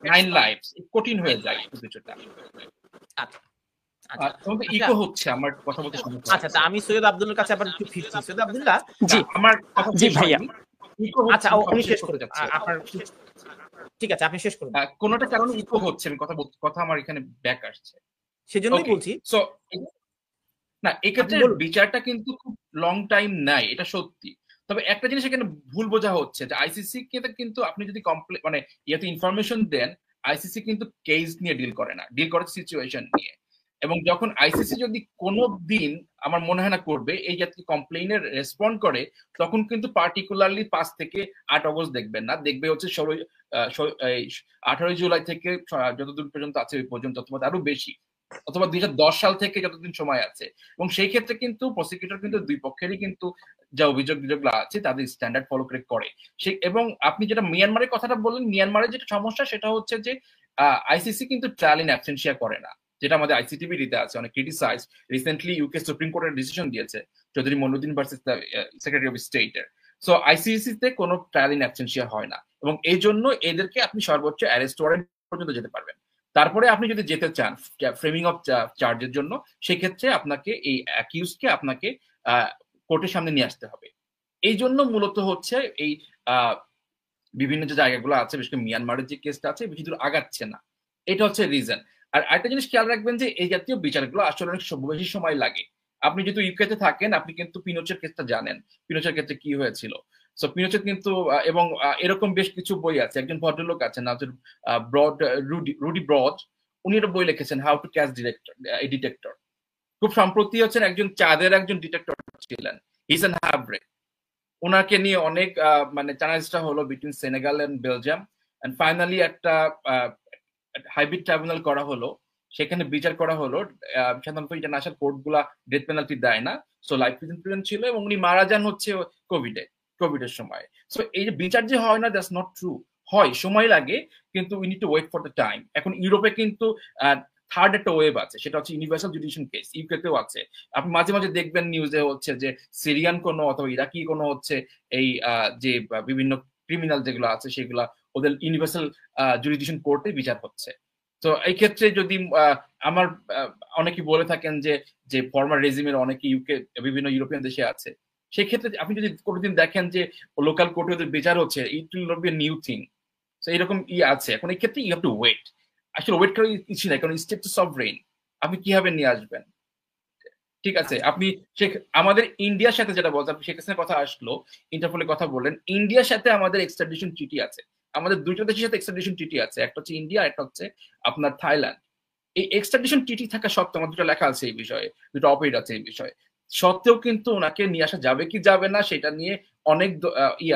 9 লাইফস কঠিন হয়ে যায় কিছুটা। ইকো হচ্ছে আমার কথা বলতে শুরু। আচ্ছা, তা আমি সৈয়দ আব্দুল্লাহর কাছে আবার একটু ফিরছি। সৈয়দ আব্দুল্লাহ, জি আমার কথা, জি ভাইয়া, আচ্ছা উনি শেষ করে যাচ্ছে আপনার, ঠিক আছে আপনি শেষ করুন। কোনটা কারণে ইকো হচ্ছে, আমি কথা আমার এখানে ব্যাক আসছে, সেজন্যই বলছি। সো না, এক্ষেত্রে বিচারটা কিন্তু খুব লং টাইম নাই, এটা সত্যি। তবে একটা জিনিস এখানে ভুল বোঝা হচ্ছে যে আইসিসি কিন্তু আপনি যদি মানে ইয়াতে ইনফরমেশন দেন, আইসিসি কিন্তু কেস নিয়ে ডিল করে না, ডিল করে সিচুয়েশন নিয়ে। এবং যখন আইসিসি যদি কোনো দিন, আমার মনে হয় না করবে, এই জাতীয় কমপ্লেইনের রেসপন্ড করে, তখন কিন্তু পার্টিকুলারলি 5 থেকে 8 অগস্ট দেখবেন না, দেখবে হচ্ছে 18 জুলাই থেকে যতদূর পর্যন্ত আছে ওই পর্যন্ত, অথবা আরো বেশি, অথবা 2010 সাল থেকে যতদিন সময় আছে। এবং সেই ক্ষেত্রে কিন্তু প্রসিকিউটর কিন্তু দুই পক্ষেরই কিন্তু যা অভিযোগগুলো আছে তাদের স্ট্যান্ডার্ড ফলো করে। এবং আপনি যেটা মিয়ানমারের কথাটা বললেন, মিয়ানমারের যেটা সমস্যা সেটা হচ্ছে যে আইসিসি কিন্তু ট্রায়াল ইন অ্যাবসেন্সিয়া করে না, যেটা আমাদের আইসিটিভি দিতে আছে অনেক ক্রিটিসাইজ। রিসেন্টলি ইউকে সুপ্রিম কোর্টের ডিসিশন দিয়েছে Chowdhury Monuddin versus secretary of স্টেটের। সো আইসিসিতে কোনো ট্রায়াল ইন অ্যাবসেন্সিয়া হয় না, এবং এই জন্য এদেরকে আপনি সর্বোচ্চ অ্যারেস্ট ওয়ারেন্ট পর্যন্ত যেতে পারবেন। তারপরে আপনি যদি যেতে চান ফ্রেমিং অফ চার্জের জন্য, সেক্ষেত্রে আপনাকে এই অ্যাকিউজকে আপনাকে কোর্টের সামনে নিয়ে আসতে হবে। এই জন্য মূলত হচ্ছে এই বিভিন্ন যে জায়গাগুলো আছে, বিশেষ করে মিয়ানমারের যে কেসটা আছে, বেশি দূর আগাচ্ছে না, এটা হচ্ছে রিজন। আর একটা জিনিস খেয়াল রাখবেন যে এই জাতীয় বিচারগুলো আসলে অনেক বেশি সময় লাগে। আপনি যেহেতু ইউকেতে থাকেন, আপনি কিন্তু পিনোচের কেসটা জানেন, পিনোচের ক্ষেত্রে কি হয়েছিল। সো পিনোচেট কিন্তু এবং এরকম বেশ কিছু বই আছে। একজন ভদ্রলোক আছেন নাম হচ্ছে রুডি ব্রড, উনি একটা বই লিখেছেন হাউ টু ক্যাচ ডিটেক্টর। খুব সম্প্রতি হচ্ছেন একজন চাঁদের একজন ডিটেক্টর ছিলেন, হিসেন হাবরে। ওনাকে নিয়ে অনেক মানে চ্যালেঞ্জটা হলো between Senegal and Belgium, and finally একটা হাইব্রিড ট্রাইব্যুনাল করা হলো, সেখানে বিচার করা হলো। সাধারণত ইন্টারন্যাশনাল কোর্ট গুলা ডেথ পেনাল্টি দেয় না, সো লাইফ প্রিজন ছিল এবং উনি মারা যান হচ্ছে কোভিডের সময়। সো এই যে বিচার যে হয় না, দ্যাটস নট ট্রু, হয়, সময় লাগে, কিন্তু we need to wait for the time. এখন ইউরোপে কিন্তু থার্ড একটা ওয়েভ আছে, সেটা হচ্ছে ইউনিভার্সাল জুডিশিয়াল কেস, ইউকেতেও আছে। আপনি মাঝে মাঝে দেখবেন নিউজে হচ্ছে যে সিরিয়ান কোনো অথবা ইরাকি কোনো হচ্ছে এই যে বিভিন্ন ক্রিমিনাল যেগুলো আছে সেগুলা ওদের ইউনিভার্সাল জুডিশিয়াল কোর্টে বিচার হচ্ছে। তো এই ক্ষেত্রে যদি আমার অনেকে বলে থাকেন যে ফর্মার রেজিমের অনেকে ইউকে বিভিন্ন ইউরোপিয়ান দেশে আছে, সেক্ষেত্রে আপনি যদি কোনোদিন দেখেন যে লোকাল কোর্টে ওদের বিচার হচ্ছে, it will not be new thing. তো এরকম আছে। এখন এই ক্ষেত্রে ইউ হ্যাভ টু ওয়েট। আসলে ওয়েট করার কিছু নাই, কারণ স্টেট টু সভরেন, আপনি কিভাবে নিয়ে আসবেন? ঠিক আছে, আপনি আমাদের ইন্ডিয়ার সাথে যেটা বলছেন, শেখ হাসিনার কথা আসলো, ইন্টারপোলের কথা বললেন, ইন্ডিয়ার সাথে আমাদের এক্সট্রাডিশন ট্রিটি আছে। আমাদের দুইটা দেশের সাথে এক্সট্রাডিশন ট্রিটি আছে, একটা হচ্ছে ইন্ডিয়া, একটা হচ্ছে আপনার থাইল্যান্ড। এই এক্সট্রাডিশন ট্রিটি থাকা সত্ত্বেও, আমার দুটো লেখা আছে এই বিষয়ে, দুটো অপারেট আছে এই বিষয়ে, সত্ত্বেও কিন্তু ওনাকে নিয়ে আসা যাবে কি যাবে না সেটা নিয়ে অনেক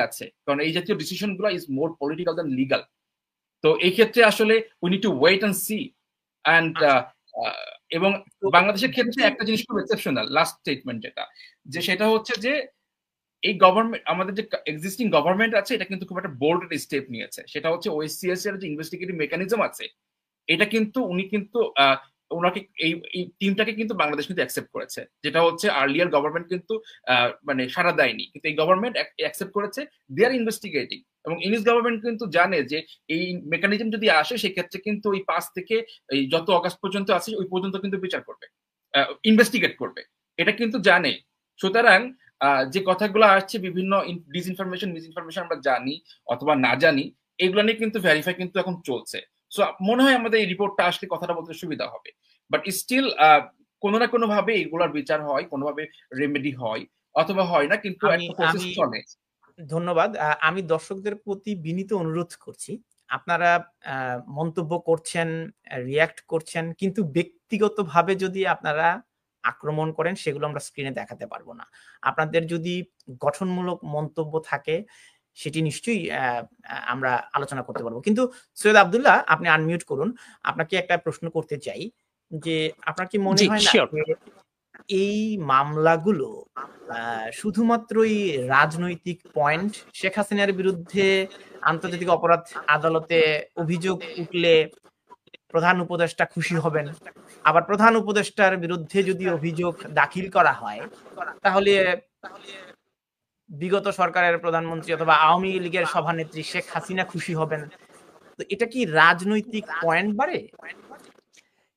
আছে, কারণ এই জাতীয় ডিসিশন গুলো is more political than legal. তো এই ক্ষেত্রে আসলে we need to wait and see. And এবং বাংলাদেশের ক্ষেত্রে একটা জিনিস খুব এক্সেপশনাল, লাস্ট স্টেটমেন্ট যেটা, যে সেটা হচ্ছে যে এই গভর্নমেন্ট, আমাদের যে এক্সিস্টিং গভর্নমেন্ট আছে, এটা কিন্তু খুব একটা বোল্ড স্টেপ নিয়েছে। সেটা হচ্ছে ওএসসিএস এর যে ইনভেস্টিগেটিভ মেকানিজম আছে, এটা কিন্তু উনি কিন্তু ওনাকে এই টিমটাকে কিন্তু বাংলাদেশ কিন্তু অ্যাকসেপ্ট করেছে, যেটা হচ্ছে আর্লিয়ার গভর্নমেন্ট কিন্তু মানে সাড়া দেয়নি, কিন্তু এই গভর্নমেন্ট অ্যাকসেপ্ট করেছে, দে আর ইনভেস্টিগেটিং। এবং ইংলিশ গভর্নমেন্ট কিন্তু জানে যে এই মেকানিজম যদি আসে, সেক্ষেত্রে কিন্তু ওই 5 থেকে এই যত অগাস্ট পর্যন্ত আছে ওই পর্যন্ত কিন্তু বিচার করবে, ইনভেস্টিগেট করবে, এটা কিন্তু জানে। সুতরাং যে কথাগুলো আসছে, বিভিন্ন ডিসইনফরমেশন মিসইনফরমেশন আমরা জানি অথবা না জানি, এগুলো নিয়ে কিন্তু ভেরিফাই কিন্তু এখন চলছে। সো মনে হয় আমাদের এই রিপোর্টটা আসলে কথাটা বলতে সুবিধা হবে, বাট স্টিল কোনো না কোনো ভাবে এগুলোর বিচার হয়, কোনোভাবে রেমেডি হয় অথবা হয় না, কিন্তু একটা প্রসেস চলে। ধন্যবাদ। আমি দর্শকদের প্রতি বিনীত অনুরোধ করছি, আপনারা মন্তব্য করছেন, রিয়াক্ট করছেন, কিন্তু ব্যক্তিগতভাবে যদি আপনারা আক্রমণ করেন, সেগুলো আমরা স্ক্রিনে দেখাতে পারবো না। আপনাদের যদি গঠনমূলক মন্তব্য থাকে, সেটি নিশ্চয়ই আমরা আলোচনা করতে পারবো। কিন্তু সৈয়দ আব্দুল্লাহ, আপনি আনমিউট করুন। আপনাকে একটা প্রশ্ন করতে চাই, যে আপনার কি মনে হয় না এই মামলাগুলো শুধুমাত্রই রাজনৈতিক পয়েন্ট? শেখ হাসিনার বিরুদ্ধে আন্তর্জাতিক অপরাধ আদালতে অভিযোগ উঠলে প্রধান উপদেষ্টা খুশি হবেন, আবার প্রধান উপদেষ্টার বিরুদ্ধে যদি অভিযোগ দাখিল করা হয়, তাহলে বিগত সরকারের প্রধানমন্ত্রী অথবা আওয়ামী লীগের সভানেত্রী শেখ হাসিনা খুশি হবেন। তো এটা কি রাজনৈতিক পয়েন্ট বাড়ে?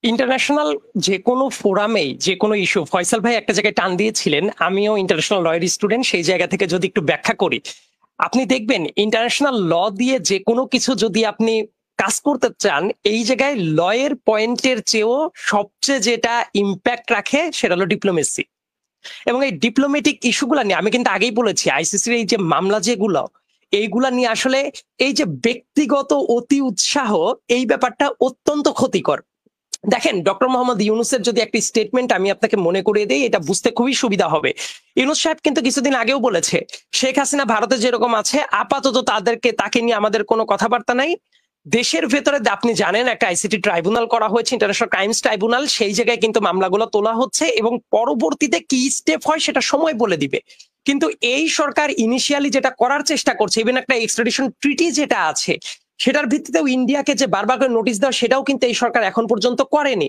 ইন্টারন্যাশনাল যে কোনো ফোরামে যে কোনো ইস্যু, ফয়সাল ভাই একটা জায়গায় টান দিয়েছিলেন, আমিও ইন্টারন্যাশনাল লয়ের স্টুডেন্ট, সেই জায়গা থেকে যদি একটু ব্যাখ্যা করি, আপনি দেখবেন ইন্টারন্যাশনাল ল দিয়ে যে কোনো কিছু যদি আপনি কাজ করতে চান, এই জায়গায় লয়ের পয়েন্টের চেয়েও সবচেয়ে যেটা ইম্প্যাক্ট রাখে সেটা হলো ডিপ্লোমেসি। এবং এই ডিপ্লোমেটিক ইস্যুগুলা নিয়ে আমি কিন্তু আগেই বলেছি, আইসিসির এই যে মামলা যেগুলো, এইগুলা নিয়ে আসলে এই যে ব্যক্তিগত অতি উৎসাহ, এই ব্যাপারটা অত্যন্ত ক্ষতিকর। দেখেন, ডক্টর মোহাম্মদ ইউনূসের যদি একটা স্টেটমেন্ট আমি আপনাকে মনে করিয়ে দিই, এটা বুঝতে খুবই সুবিধা হবে। ইউনূস সাহেব কিন্তু কিছুদিন আগেও বলেছে, শেখ হাসিনা ভারতে যেরকম আছে আপাতত তাকে নিয়ে আমাদের কোনো কথাবার্তা নাই। দেশের ভেতরে আপনি জানেন একটা আইসিটি ট্রাইব্যুনাল করা হয়েছে, ইন্টারন্যাশনাল ক্রাইমস ট্রাইব্যুনাল, সেই জায়গায় কিন্তু মামলাগুলো তোলা হচ্ছে এবং পরবর্তীতে কি স্টেপ হয় সেটা সময় বলে দিবে। কিন্তু এই সরকার ইনিশিয়ালি যেটা করার চেষ্টা করছে, ইভেন একটা এক্সট্রাডিশন ট্রিটি যেটা আছে, সেটার ভিত্তিতেও ইন্ডিয়াকে যে বারবার করে নোটিশ দেওয়া, সেটাও কিন্তু এই সরকার এখন পর্যন্ত করেনি।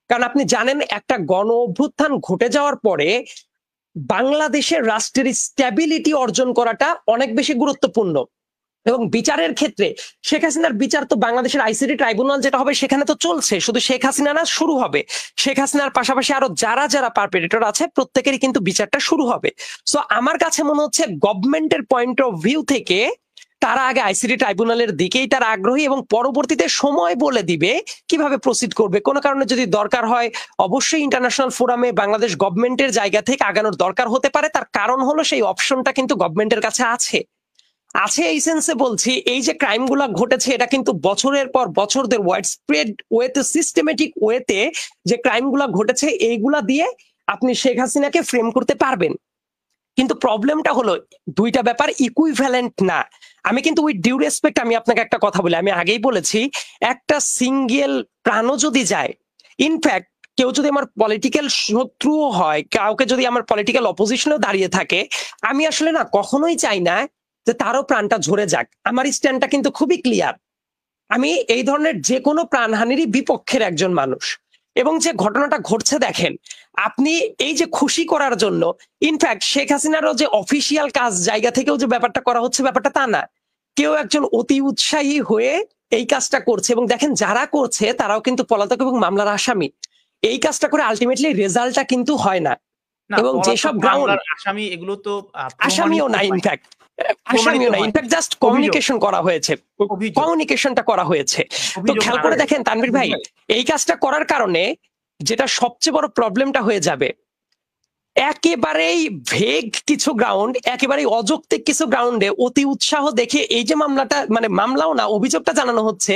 কারণ আপনি জানেন, একটা গণ অভ্যুত্থান ঘটে যাওয়ার পরে বাংলাদেশের রাষ্ট্রের স্ট্যাবিলিটি অর্জন করাটা অনেক বেশি গুরুত্বপূর্ণ। এবং বিচারের ক্ষেত্রে শেখ হাসিনার বিচার তো বাংলাদেশের আইসিটি ট্রাইব্যুনাল যেটা হবে সেখানে তো চলছে, শুধু শেখ হাসিনা না, শুরু হবে। শেখ হাসিনার পাশাপাশি আরো যারা যারা পারপেট্রেটর আছে প্রত্যেকেরই কিন্তু বিচারটা শুরু হবে। সো আমার কাছে মনে হচ্ছে গভর্নমেন্টের পয়েন্ট অফ ভিউ থেকে তারা আগে আইসিটি ট্রাইব্যুনালের দিকেই তারা আগ্রহী, এবং পরবর্তীতে সময় বলে দিবে কিভাবে প্রসিড করবে। কোনো কারণে যদি দরকার হয়, অবশ্যই ইন্টারন্যাশনাল ফোরামে বাংলাদেশ গভর্নমেন্টের জায়গা থেকে আগানোর দরকার হতে পারে। তার কারণ হলো সেই অপশনটা কিন্তু গভর্নমেন্টের কাছে আছে। আছে এই সেন্সে বলছি, এই যে ক্রাইম গুলা ঘটেছে এটা কিন্তু বছরের পর বছর ধরে ওয়াইড স্প্রেড ওয়েতে, সিস্টেমেটিক ওয়েতে যে ক্রাইম গুলা ঘটেছে এইগুলা দিয়ে আপনি শেখ হাসিনাকে ফ্রেম করতে পারবেন। কিন্তু প্রবলেমটা হলো দুইটা ব্যাপার ইকুইভ্যালেন্ট না। আমি কিন্তু উইথ ডিউ রেসপেক্ট আমি আপনাকে একটা কথা বলি, আমি আগেই বলেছি একটা সিঙ্গেল প্রাণও যদি যায়, ইনফ্যাক্ট কেউ যদি আমার পলিটিক্যাল শত্রুও হয়, কাউকে যদি আমার পলিটিক্যাল অপোজিশনেও দাঁড়িয়ে থাকে, আমি আসলে না কখনোই চাই না যে তারও প্রাণটা ঝরে যাক। আমার স্ট্যান্ডটা কিন্তু খুবই ক্লিয়ার, আমি এই ধরনের যে কোনো প্রাণহানিরই বিপক্ষের একজন মানুষ। এবং যে ঘটনাটা ঘটছে দেখেন আপনি, এই যে খুশি করার জন্য, ইনফ্যাক্ট শেখ হাসিনারও যে অফিসিয়াল কাজ জায়গা থেকেও যে ব্যাপারটা করা হচ্ছে ব্যাপারটা তা না, কেউ একজন অতি উৎসাহী হয়ে এই কাজটা করছে, এবং দেখেন যারা করছে তারাও কিন্তু পলাতক এবং মামলার আসামি। এই কাজটা করে আলটিমেটলি রেজাল্টটা কিন্তু হয় না। না, এবং যেসব গ্রাউন্ড আসামি এগুলো তো আসামিও না, ইনফ্যাক্ট আসামিও না, ইনফ্যাক্ট জাস্ট কমিউনিকেশন করা হয়েছে, কমিউনিকেশনটা করা হয়েছে। তো খেয়াল করে দেখেন তানভীর ভাই, এই কাজটা করার কারণে যেটা সবচেয়ে বড় প্রবলেমটা হয়ে যাবে, একেবারেই ভেগ কিছু গ্রাউন্ড, একেবারেই অযৌক্তিক কিছু গ্রাউন্ডে অতি উৎসাহ দেখে এই যে মামলাটা, মানে মামলাও না অভিযোগটা জানানো হচ্ছে,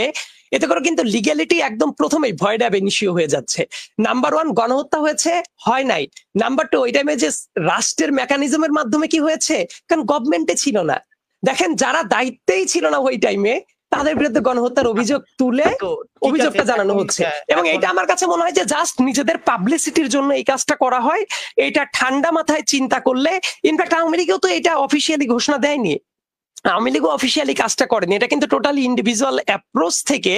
এতে করে কিন্তু লিগ্যালিটি একদম প্রথমেই ভয়েড অ্যাব ইনিশিও হয়ে যাচ্ছে। নাম্বার ওয়ান, গণহত্যা হয়েছে হয় নাই। নাম্বার টু, ওই টাইমে যে রাষ্ট্রের মেকানিজমের মাধ্যমে কি হয়েছে, কারণ গভর্নমেন্টে ছিল না। দেখেন যারা দায়িত্বেই ছিল না ওই টাইমে, তাদের বিরুদ্ধে গণহত্যার অভিযোগ তুলে অভিযোগটা জানানো হচ্ছে। এবং এটা আমার কাছে মনে হয় যে জাস্ট নিজেদের পাবলিসিটির জন্য এই কাজটা করা হয়। এটা ঠান্ডা মাথায় চিন্তা করলে, ইনফ্যাক্ট আওয়ামী লীগও তো এটা অফিসিয়ালি ঘোষণা দেয়নি, আওয়ামী লীগও অফিসিয়ালি কাজটা করেনি, এটা কিন্তু টোটালি ইন্ডিভিজুয়াল অ্যাপ্রোচ থেকে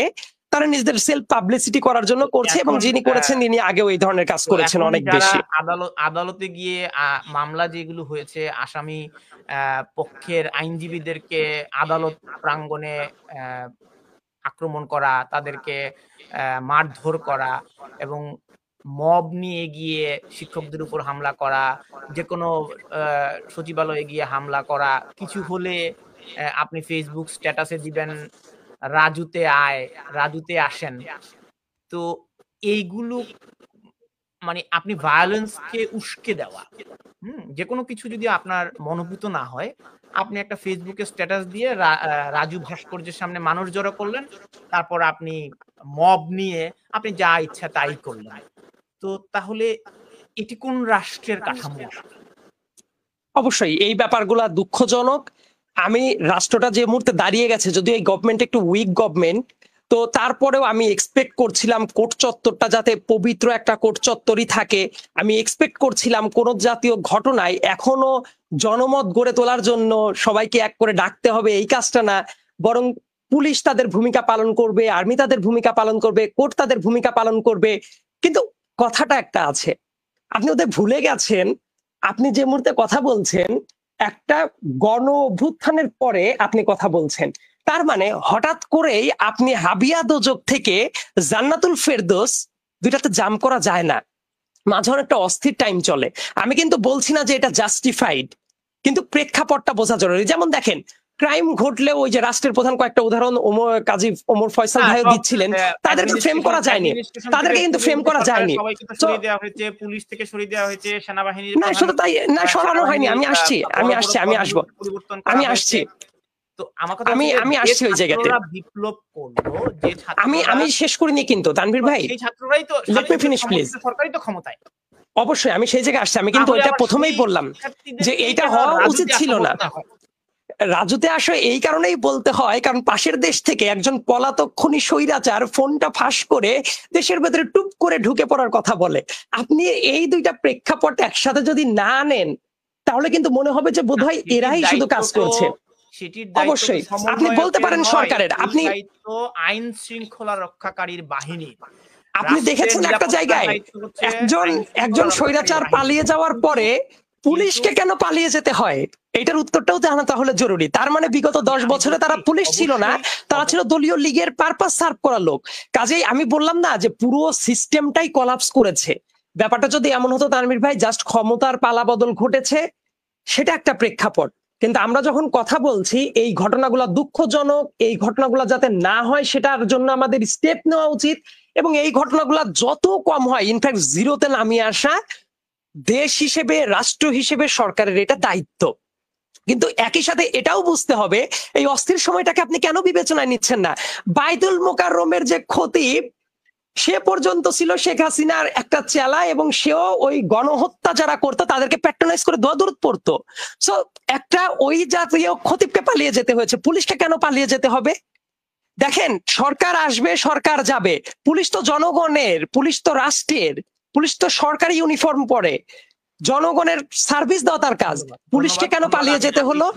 তারা নিজেদের সেলফ পাবলিসিটি করার জন্য করছে। এবং যিনি করেছেন তিনি আগেও এই ধরনের কাজ করেছেন অনেক বেশি। আদালতে গিয়ে মামলা যেগুলো হয়েছে, আসামি পক্ষের আইনজীবীদেরকে আদালত প্রাঙ্গণে আক্রমণ করা, তাদেরকে মারধর করা, এবং মব নিয়ে গিয়ে শিক্ষকদের উপর হামলা করা, যে কোনো সচিবালয়ে গিয়ে হামলা করা, কিছু হলে আপনি ফেসবুক স্ট্যাটাসে দিবেন রাজুতে আয়, রাজুতে আসেন। তো এইগুলো মানে আপনি ভায়োলেন্সকে উস্কে দেওয়া, যে কোনো কিছু যদি আপনার মনোভূত না হয়, আপনি একটা ফেসবুকে স্ট্যাটাস দিয়ে রাজু ভাস্কর্যের সামনে মানুষ জড়ো করলেন, তারপর আপনি মব নিয়ে আপনি যা ইচ্ছা তাই করলেন। তো তাহলে এটি কোন রাষ্ট্রের কাঠামো? অবশ্যই এই ব্যাপারগুলা দুঃখজনক। আমি রাষ্ট্রটা যে মুহূর্তে দাঁড়িয়ে গেছে, যদিও এই গভর্নমেন্ট একটু উইক গভর্নমেন্ট, তো তারপরেও আমি এক্সপেক্ট করছিলাম কোর্ট চত্বরটা যাতে পবিত্র একটা কোর্ট চত্বরই থাকে। আমি এক্সপেক্ট করছিলাম কোন জাতীয় ঘটনায় এখনো জনমত গড়ে তোলার জন্য সবাইকে এক করে ডাকতে হবে, এই কাজটা না, বরং পুলিশ তাদের ভূমিকা পালন করবে, আর্মি তাদের ভূমিকা পালন করবে, কোর্ট তাদের ভূমিকা পালন করবে। কিন্তু কথাটা একটা আছে, আপনি ওদের ভুলে গেছেন, আপনি যে মুহূর্তে কথা বলছেন একটা গণ অভ্যুত্থানের পরে আপনি কথা বলছেন, তার মানে হঠাৎ করেই আপনি হাবিয়া দোজক থেকে জান্নাতুল ফেরদৌস দুইটাতে জাম করা যায় না, মাঝে একটা অস্থির টাইম চলে। আমি কিন্তু বলছি না যে এটা জাস্টিফাইড, কিন্তু প্রেক্ষাপটটা বোঝা জরুরি। যেমন দেখেন ক্রাইম ঘটলে ওই যে রাষ্ট্রের প্রধান কয়েকটা উদাহরণ কাজী ওমর ফয়সাল ভাইও দিচ্ছিলেন, তাদেরকে ফ্রেম করা যায়নি, তাদেরকে কিন্তু ফ্রেম করা যায়নি, পুলিশ থেকে সরিয়ে দেওয়া হয়েছে, সেনাবাহিনী না শুধু তাই না, সরানো হয়নি। আমি আসছি আমি আসছি তো আমার কথা আমি আসছি ওই জায়গাতে। বিপ্লব করলো যে আমি শেষ করিনি কিন্তু তানভীর ভাই, সেই ছাত্ররাই তো, লেট মি ফিনিশ প্লিজ। সরকারই তো ক্ষমতায়। অবশ্যই আমি সেই জায়গায় আসছি, আমি কিন্তু এটা প্রথমেই বললাম যে এইটা হওয়া উচিত ছিল না। রাজুতে আসে এই কারণেই বলতে হয় কারণ পাশের দেশ থেকে একজন পলাতক খুনি স্বৈরাচার ফোনটা ফাঁস করে দেশের ভেতরে টুপ করে ঢুকে পড়ার কথা বলে। আপনি এই দুইটা প্রেক্ষাপট একসাথে যদি না নেন তাহলে কিন্তু মনে হবে যে বোধহয় এরাই শুধু কাজ করছে। অবশ্যই আপনি বলতে পারেন সরকারের, আপনি আইন শৃঙ্খলা রক্ষাকারীর বাহিনী, আপনি দেখেছেন একটা জায়গায় একজন স্বৈরাচার পালিয়ে যাওয়ার পরে পুলিশকে কেন পালিয়ে যেতে হয়, এটার উত্তরটাও জানা তাহলে জরুরি। তার মানে বিগত 10 বছরে তারা পুলিশ ছিল না, তারা ছিল দলীয় লীগের পারপাস সার্ভ করার লোক। কাজেই আমি বললাম না যে পুরো সিস্টেমটাই কলাপস করেছে। ব্যাপারটা যদি এমন হতো তানভীর ভাই জাস্ট ক্ষমতার পালাবদল ঘটেছে, সেটা একটা প্রেক্ষাপট। কিন্তু আমরা যখন কথা বলছি এই ঘটনাগুলো দুঃখজনক, এই ঘটনাগুলো যাতে না হয় সেটার জন্য আমাদের স্টেপ নেওয়া উচিত, এবং এই ঘটনাগুলো যত কম হয় ইনফ্যাক্ট জিরোতে নামিয়ে আসা দেশ হিসেবে, রাষ্ট্র হিসেবে সরকারের এটা দায়িত্ব। কিন্তু একই সাথে এটাও বুঝতে হবে এই অস্থির সময়টাকে আপনি কেন বিবেচনায় নিচ্ছেন না। বাইতুল মোকাররমের যে খতিব, সে পর্যন্ত ছিল শেখ হাসিনার একটা চেলা, এবং সেও ওই গণহত্যা যারা করতো তাদেরকে প্যাট্রোনাইজ করে দোয়া দরুদ পড়তো। সো একটা ওই জাতীয় খতিবকে পালিয়ে যেতে হয়েছে, পুলিশকে কেন পালিয়ে যেতে হবে? দেখেন, সরকার আসবে, সরকার যাবে, পুলিশ তো জনগণের, পুলিশ তো রাষ্ট্রের, পুলিশ তো সরকারি ইউনিফর্ম পরে, জনগণের সার্ভিস দেওয়া তার কাজ। পুলিশকে কেন পালিয়ে যেতে হলো?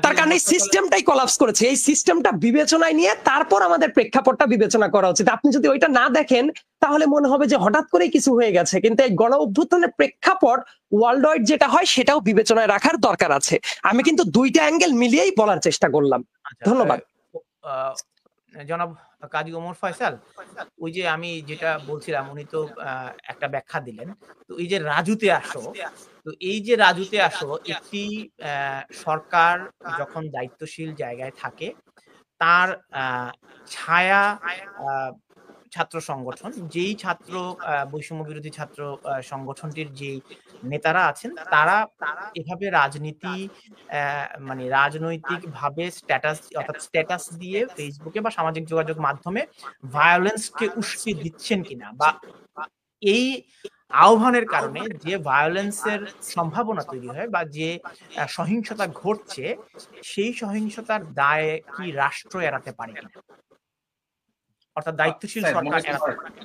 তার কারণে এই সিস্টেমটাই কোলাপস করেছে। এই সিস্টেমটা বিবেচনায় নিয়ে তারপর আমাদের প্রেক্ষাপটটা বিবেচনা করা উচিত। আপনি যদি ওইটা না দেখেন তাহলে মনে হবে যে হঠাৎ করেই কিছু হয়ে গেছে, কিন্তু এই গণ অভ্যুত্থানের প্রেক্ষাপট ওয়ার্ল্ড ওয়াইড যেটা হয় সেটাও বিবেচনায় রাখার দরকার আছে। আমি কিন্তু দুইটা অ্যাঙ্গেল মিলিয়েই বলার চেষ্টা করলাম। ধন্যবাদ। জনাব কাজী ওমর ফয়সাল, ওই যে আমি যেটা বলছিলাম, উনি তো একটা ব্যাখ্যা দিলেন। তো এই যে রাজুতে আসো, তো এই যে রাজুতে আসো, একটি সরকার যখন দায়িত্বশীল জায়গায় থাকে, তার ছায়া ছাত্র সংগঠন, যেই ছাত্র বৈষম্য বিরোধী ছাত্র সংগঠনটির যেই নেতারা আছেন, তারা এভাবে রাজনীতি মানে রাজনৈতিক ভাবে স্ট্যাটাস দিয়ে ফেসবুকে বা সামাজিক যোগাযোগ মাধ্যমে ভায়োলেন্সকে উস্কে দিচ্ছেন কিনা, বা এই আহ্বানের কারণে যে ভায়োলেন্সের সম্ভাবনা তৈরি হয় বা যে সহিংসতা ঘটছে, সেই সহিংসতার দায় কি রাষ্ট্র এড়াতে পারে কিনা, অর্থাৎ দায়িত্বশীল সরকার এড়াতে পারে?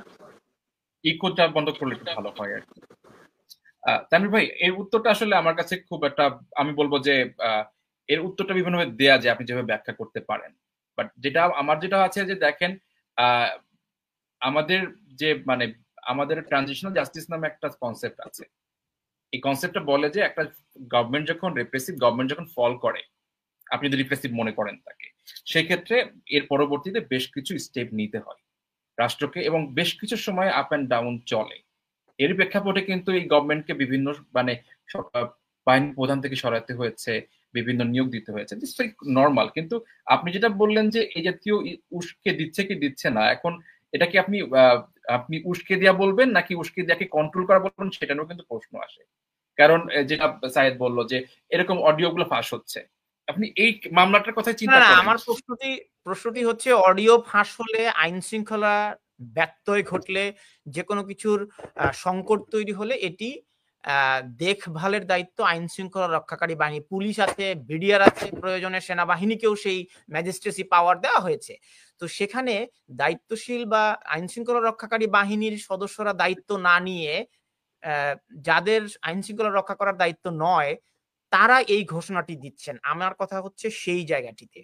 ইকোটা বন্ধ করলে একটু ভালো হয় আর কি। তানভীর ভাই, এর উত্তরটা আসলে আমার কাছে খুব একটা, আমি বলবো যে এর উত্তরটা বিভিন্নভাবে দেয়া যায়, আপনি যেভাবে ব্যাখ্যা করতে পারেন। বাট আমার যেটা আছে যে দেখেন, আমাদের যে মানে আমাদের ট্রানজিশনাল জাস্টিস নামে একটা কনসেপ্ট আছে। এই কনসেপ্টটা বলে যে একটা গভর্নমেন্ট যখন রিপ্রেসিভ গভর্নমেন্ট যখন ফল করে, আপনি যদি রিপ্রেসিভ মনে করেন তাকে, সেক্ষেত্রে এর পরবর্তীতে বেশ কিছু স্টেপ নিতে হয় রাষ্ট্রকে, এবং বেশ কিছু সময় আপ অ্যান্ড ডাউন চলে। এর প্রেক্ষাপটে কিন্তু এই গভর্নমেন্টকে বিভিন্ন মানে বাহিনী প্রধান থেকে সরাতে হয়েছে, বিভিন্ন নিয়োগ দিতে হয়েছে, নর্মাল। কিন্তু আপনি যেটা বললেন যে এই জাতীয় উস্কে দিচ্ছে কি দিচ্ছে না, এখন এটা কি আপনি উস্কে দেওয়া বলবেন নাকি উস্কে দেওয়াকে কন্ট্রোল করা বলবেন, সেটা নিয়েও কিন্তু প্রশ্ন আসে। কারণ যেটা সাইদ বললো যে এরকম অডিও গুলো ফাঁস হচ্ছে, আপনি এই মামলাটার কথা চিন্তা করেন। আমার প্রশ্নটি হচ্ছে, অডিও ফাঁস হলে, আইন শৃঙ্খলা ব্যত্যয় ঘটলে, যে কোনো কিছুর সংকট তৈরি হলে, এটি দেখভালের দায়িত্ব আইন শৃঙ্খলা রক্ষাকারী বাহিনী, পুলিশ আছে, বিডিআর আছে, প্রয়োজনে সেনাবাহিনীকেও সেই ম্যাজিস্ট্রেসি পাওয়ার দেওয়া হয়েছে। তো সেখানে দায়িত্বশীল বা আইন শৃঙ্খলা রক্ষাকারী বাহিনীর সদস্যরা দায়িত্ব না নিয়ে যাদের আইন শৃঙ্খলা রক্ষা করার দায়িত্ব নয়, তারা এই ঘোষণাটি দিচ্ছেন। আমার কথা হচ্ছে সেই জায়গাটিতে।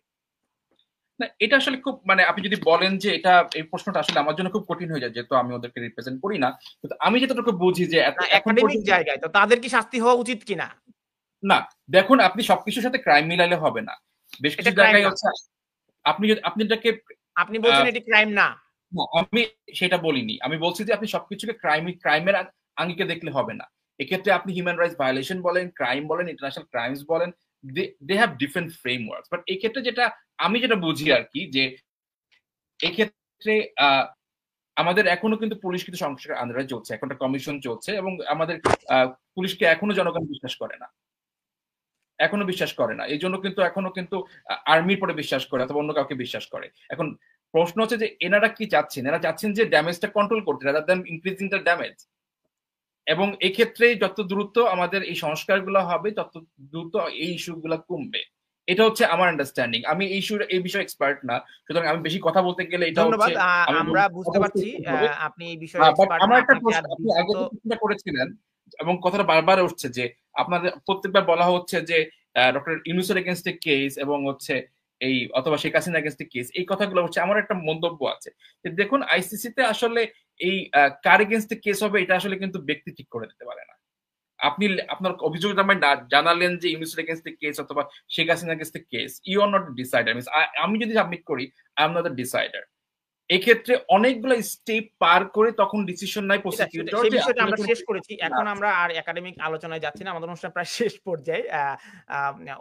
না, এটা আসলে খুব মানে আপনি যদি বলেন যে এটা, এই প্রশ্নটা আসলে আমার জন্য খুব কঠিন হয়ে যায়, যেহেতু আমি ওদেরকে রিপ্রেজেন্ট করি না। কিন্তু আমি যতটুকু বুঝি যে একাডেমিক জায়গায় তো তাদের কি শাস্তি হওয়া উচিত কিনা? না, দেখুন, আপনি সবকিছুর সাথে ক্রাইম মিলালে হবে না। বেশ কিছু জায়গায় হচ্ছে আপনি এটাকে আপনি বলছেন এটি ক্রাইম না। আমি সেটা বলিনি। আমি বলছি যে আপনি সবকিছুকে ক্রাইমের আঙ্গিকে দেখলে হবে না। এক্ষেত্রে আপনি হিউম্যান রাইটস ভায়োলেশন বলেন, ক্রাইম বলেন, ইন্টারন্যাশনাল ক্রাইমস বলেন, they have different frameworks. But এই ক্ষেত্রে আমি যেটা বুঝি আর কি, যে এক্ষেত্রে আমাদের এখনো কিন্তু পুলিশ কিন্তু সংস্কার আন্দোলন চলছে, এখন একটা কমিশন চলছে, এবং আমাদের পুলিশকে এখনো জনগণ বিশ্বাস করে না, এখনো বিশ্বাস করে না। এই জন্য কিন্তু এখনো কিন্তু আর্মির পরে বিশ্বাস করে অথবা অন্য কাউকে বিশ্বাস করে। এখন প্রশ্ন হচ্ছে যে এনারা কি চাচ্ছেন? এনারা চাচ্ছেন যে ড্যামেজটা কন্ট্রোল করতে, rather than increasing the damage. এবং এই ক্ষেত্রে যত দ্রুত আমাদের এই সংস্কারগুলো হবে, তত দ্রুত এই ইস্যুগুলো কমবে। এটা হচ্ছে আমার আন্ডারস্ট্যান্ডিং। আমি এই বিষয়ে এক্সপার্ট না, সুতরাং আমি বেশি কথা বলতে গেলে এটা হচ্ছে, আমরা বুঝতে পারছি আপনি এই বিষয়ে এক্সপার্ট না। আমার একটা প্রশ্ন, আপনি আগে প্রশ্নটা করেছিলেন এবং কথাটা বারবার উঠছে যে আপনাদের প্রত্যেকবার বলা হচ্ছে যে ডক্টর ইউনূসের এগেইনস্ট এ কেস, এবং হচ্ছে এই অথবা Sheikh Hasina against a case, এই কথাগুলো হচ্ছে। আমার একটা মন্তব্য আছে যে দেখুন, আইসিসি তে আসলে এই কার এগেইনস্ট এ কেস হবে এটা আসলে কিন্তু ব্যক্তি ঠিক করে দিতে পারে না। আপনি আপনার অভিযোগ জানালেন যে ইউনূসের এগেইনস্ট এ কেস অথবা Sheikh Hasina against a case, you are not decider. Means আমি যদি সাবমিট করি, I am not the decider. এক্ষেত্রে অনেকগুলো স্টেপ পার করে তখন ডিসিশন নাই প্রসিকিউটর। সেই বিষয়টা আমরা শেষ করেছি, এখন আমরা আর একাডেমিক আলোচনায় যাচ্ছি না, আমাদের অনুষ্ঠান প্রায় শেষ পর্যায়ে।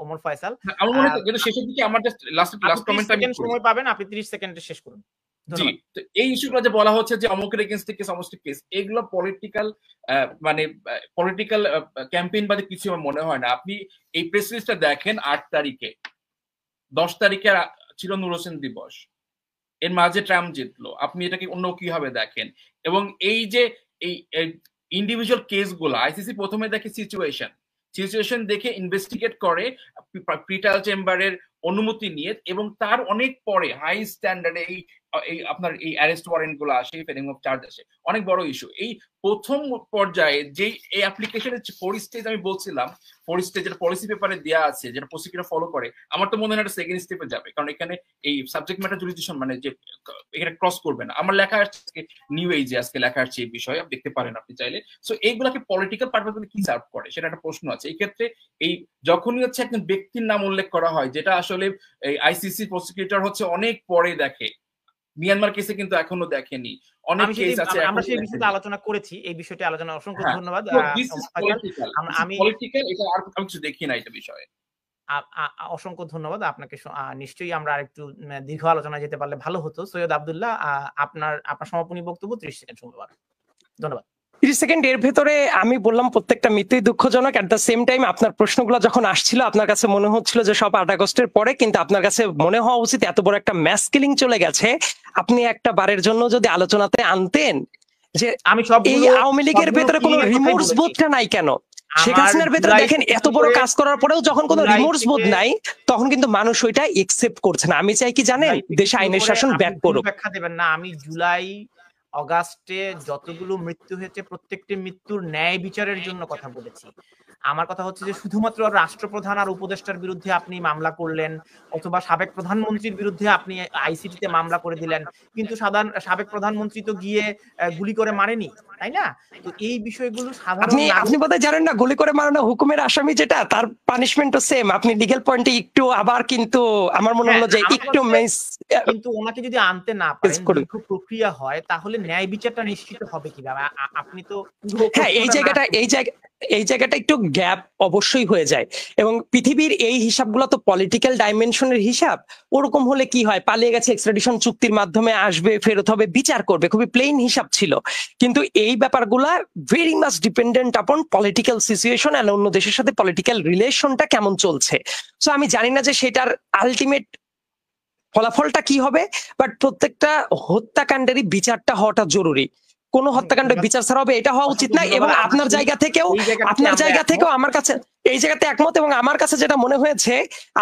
ওমর ফয়সাল, আমার মনে হয় যেটা শেষের দিকে আমার জাস্ট লাস্ট কমেন্ট আমি সময় পাবেন, আপনি 30 সেকেন্ডে শেষ করুন। জি, ধন্যবাদ। তো এই ইস্যুগুলো যে বলা হচ্ছে যে অমুকের এগেইনস্ট কেস, অমুকের কেস, এগুলো পলিটিক্যাল মানে পলিটিক্যাল ক্যাম্পেইন বাদে কিছু আমার মনে হয় না। আপনি এই প্রেস রিলিজটা দেখেন 8 তারিখে, 10 তারিখে ছিল নূর হোসেন দিবস, এর মাঝে ট্রাম্প জিতলো। আপনি এটাকে অন্য কিভাবে দেখেন? এবং এই যে এই ইন্ডিভিজুয়াল কেসগুলো আইসিসি প্রথমে দেখে সিচুয়েশন দেখে ইনভেস্টিগেট করে প্রিট্রায়াল চেম্বারের অনুমতি নিয়ে, এবং তার অনেক পরে হাই স্ট্যান্ডার্ডে এই আপনার এই অ্যারেস্ট ওয়ারেন্ট গুলো আসে, ফেলিং অফ চার্জ আসে, অনেক বড় ইস্যু। এই প্রথম পর্যায়ে যে এই অ্যাপ্লিকেশনের 4 স্টেজ আমি বলছিলাম, 4 স্টেজ যেটা পলিসি পেপারে দেওয়া আছে, যেটা প্রসিকিউটর ফলো করে, আমার তো মনে হয় এটা সেকেন্ড স্টেপে যাবে, কারণ এখানে এই সাবজেক্ট ম্যাটার জুরিসডিকশন মানে যে এখানে ক্রস করবে না। আমার লেখা আসছে নিউ এজে, আজকে লেখা আসছে এই বিষয়ে, আপনি দেখতে পারেন আপনি চাইলে। সো এইগুলাকে পলিটিক্যাল পারপাস কি সার্ভ করে সেটা একটা প্রশ্ন আছে। এই ক্ষেত্রে এই যখনই হচ্ছে একজন ব্যক্তির নাম উল্লেখ করা হয়, যেটা আসলে এই আইসিসি প্রসিকিউটর হচ্ছে অনেক পরে দেখে, মিয়ানমার কেসে কিন্তু এখনো দেখেনি, অনেক কেস আছে আমরা এখনো সেই বিষয়টা দেখেনি। আলোচনা করেছি, এই বিষয়টি আলোচনা অসংখ্য হ্যাঁ, ধন্যবাদ তো this is Omar Faisal. Political, আমি পলিটিক্যাল, এটা আর আমি কিছু দেখি না এটা বিষয়ে। অসংখ্য ধন্যবাদ আপনাকে। নিশ্চয়ই আমরা আরেকটু দীর্ঘ আলোচনায় যেতে পারলে ভালো হতো। সৈয়দ আব্দুল্লাহ, আপনার সমাপনী বক্তব্য 30 সেকেন্ড সময় পাবেন। ধন্যবাদ। 30 সেকেন্ড এর ভেতরে আমি বললাম প্রত্যেকটা মৃত্যুই দুঃখজনক। এট দ্য সেম টাইম আপনার প্রশ্নগুলো যখন আসছিল আপনার কাছে মনে হচ্ছিল যে সব 8 আগস্টের পরে, কিন্তু আপনার কাছে মনে হওয়া উচিত এত বড় একটা ম্যাস কিলিং চলে গেছে, আপনি একটা বারের জন্য যদি আলোচনাতে আনতেন যে আমি এই আওয়ামী লীগের ভেতরে কোনো রিমোর্স বোধটা নাই কেন? শেখ হাসিনার ভেতরে দেখেন এত বড় কাজ করার পরেও যখন কোনো রিমোর্স বোধ নাই, তখন কিন্তু মানুষ ওইটা একসেপ্ট করছে না। আমি চাই কি জানেন, দেশে আইনের শাসন ব্যাক করুক। ব্যাখ্যা দেবেন না। আমি জুলাই অগাস্টে যতগুলো মৃত্যু হয়েছে প্রত্যেকটি মৃত্যুর ন্যায় বিচারের জন্য কথা বলেছি। আমার কথা হচ্ছে যে শুধুমাত্র রাষ্ট্রপ্রধান আর উপদেষ্টার বিরুদ্ধে আপনি মামলা করলেন, অথবা সাবেক প্রধানমন্ত্রীর বিরুদ্ধে আপনি আইসিটিতে মামলা করে দিলেন, কিন্তু সাবেক প্রধানমন্ত্রী তো গিয়ে গুলি করে মারেনি, তাই না? তো এই বিষয়গুলো সাধারণ আপনি বোধহয় জানেন না, গুলি করে মারানো হুকুমের আসামি যেটা, তার পানিশমেন্টও সেম। আপনি লিগ্যাল পয়েন্টে একটু আবার কিন্তু আমার মনে হলো যে একটু কিন্তু ওনাকে যদি আনতে না পারেন, দীর্ঘ প্রক্রিয়া হয়, তাহলে ন্যায় বিচারটা নিশ্চিত হবে কিভাবে? আপনি তো হ্যাঁ, এই জায়গাটা একটু গ্যাপ অবশ্যই হয়ে যায়। এবং পৃথিবীর এই হিসাবগুলো তো পলিটিক্যাল ডাইমেনশনের হিসাব। ওরকম হলে কি হয়, পালিয়ে গেছে, এক্সট্রাডিশন চুক্তির মাধ্যমে আসবে, ফেরত হবে, বিচার করবে, খুবই প্লেন হিসাব ছিল। কিন্তু এই ব্যাপারগুলা ভেরি মাচ ডিপেন্ডেন্ট আপন পলিটিক্যাল সিচুয়েশন আর অন্য দেশের সাথে পলিটিক্যাল রিলেশনটা কেমন চলছে। সো আমি জানি না যে সেটার আলটিমেট ফলাফলটা কি হবে, বাট প্রত্যেকটা হত্যাকাণ্ডেরই বিচারটা হওয়াটা জরুরি। কোন হত্যাকাণ্ড বিচার ছাড়া হবে এটা হওয়া উচিত না। এবং আপনার জায়গা থেকেও আমার কাছে এই জায়গাতে একমত। এবং আমার কাছে যেটা মনে হয়েছে,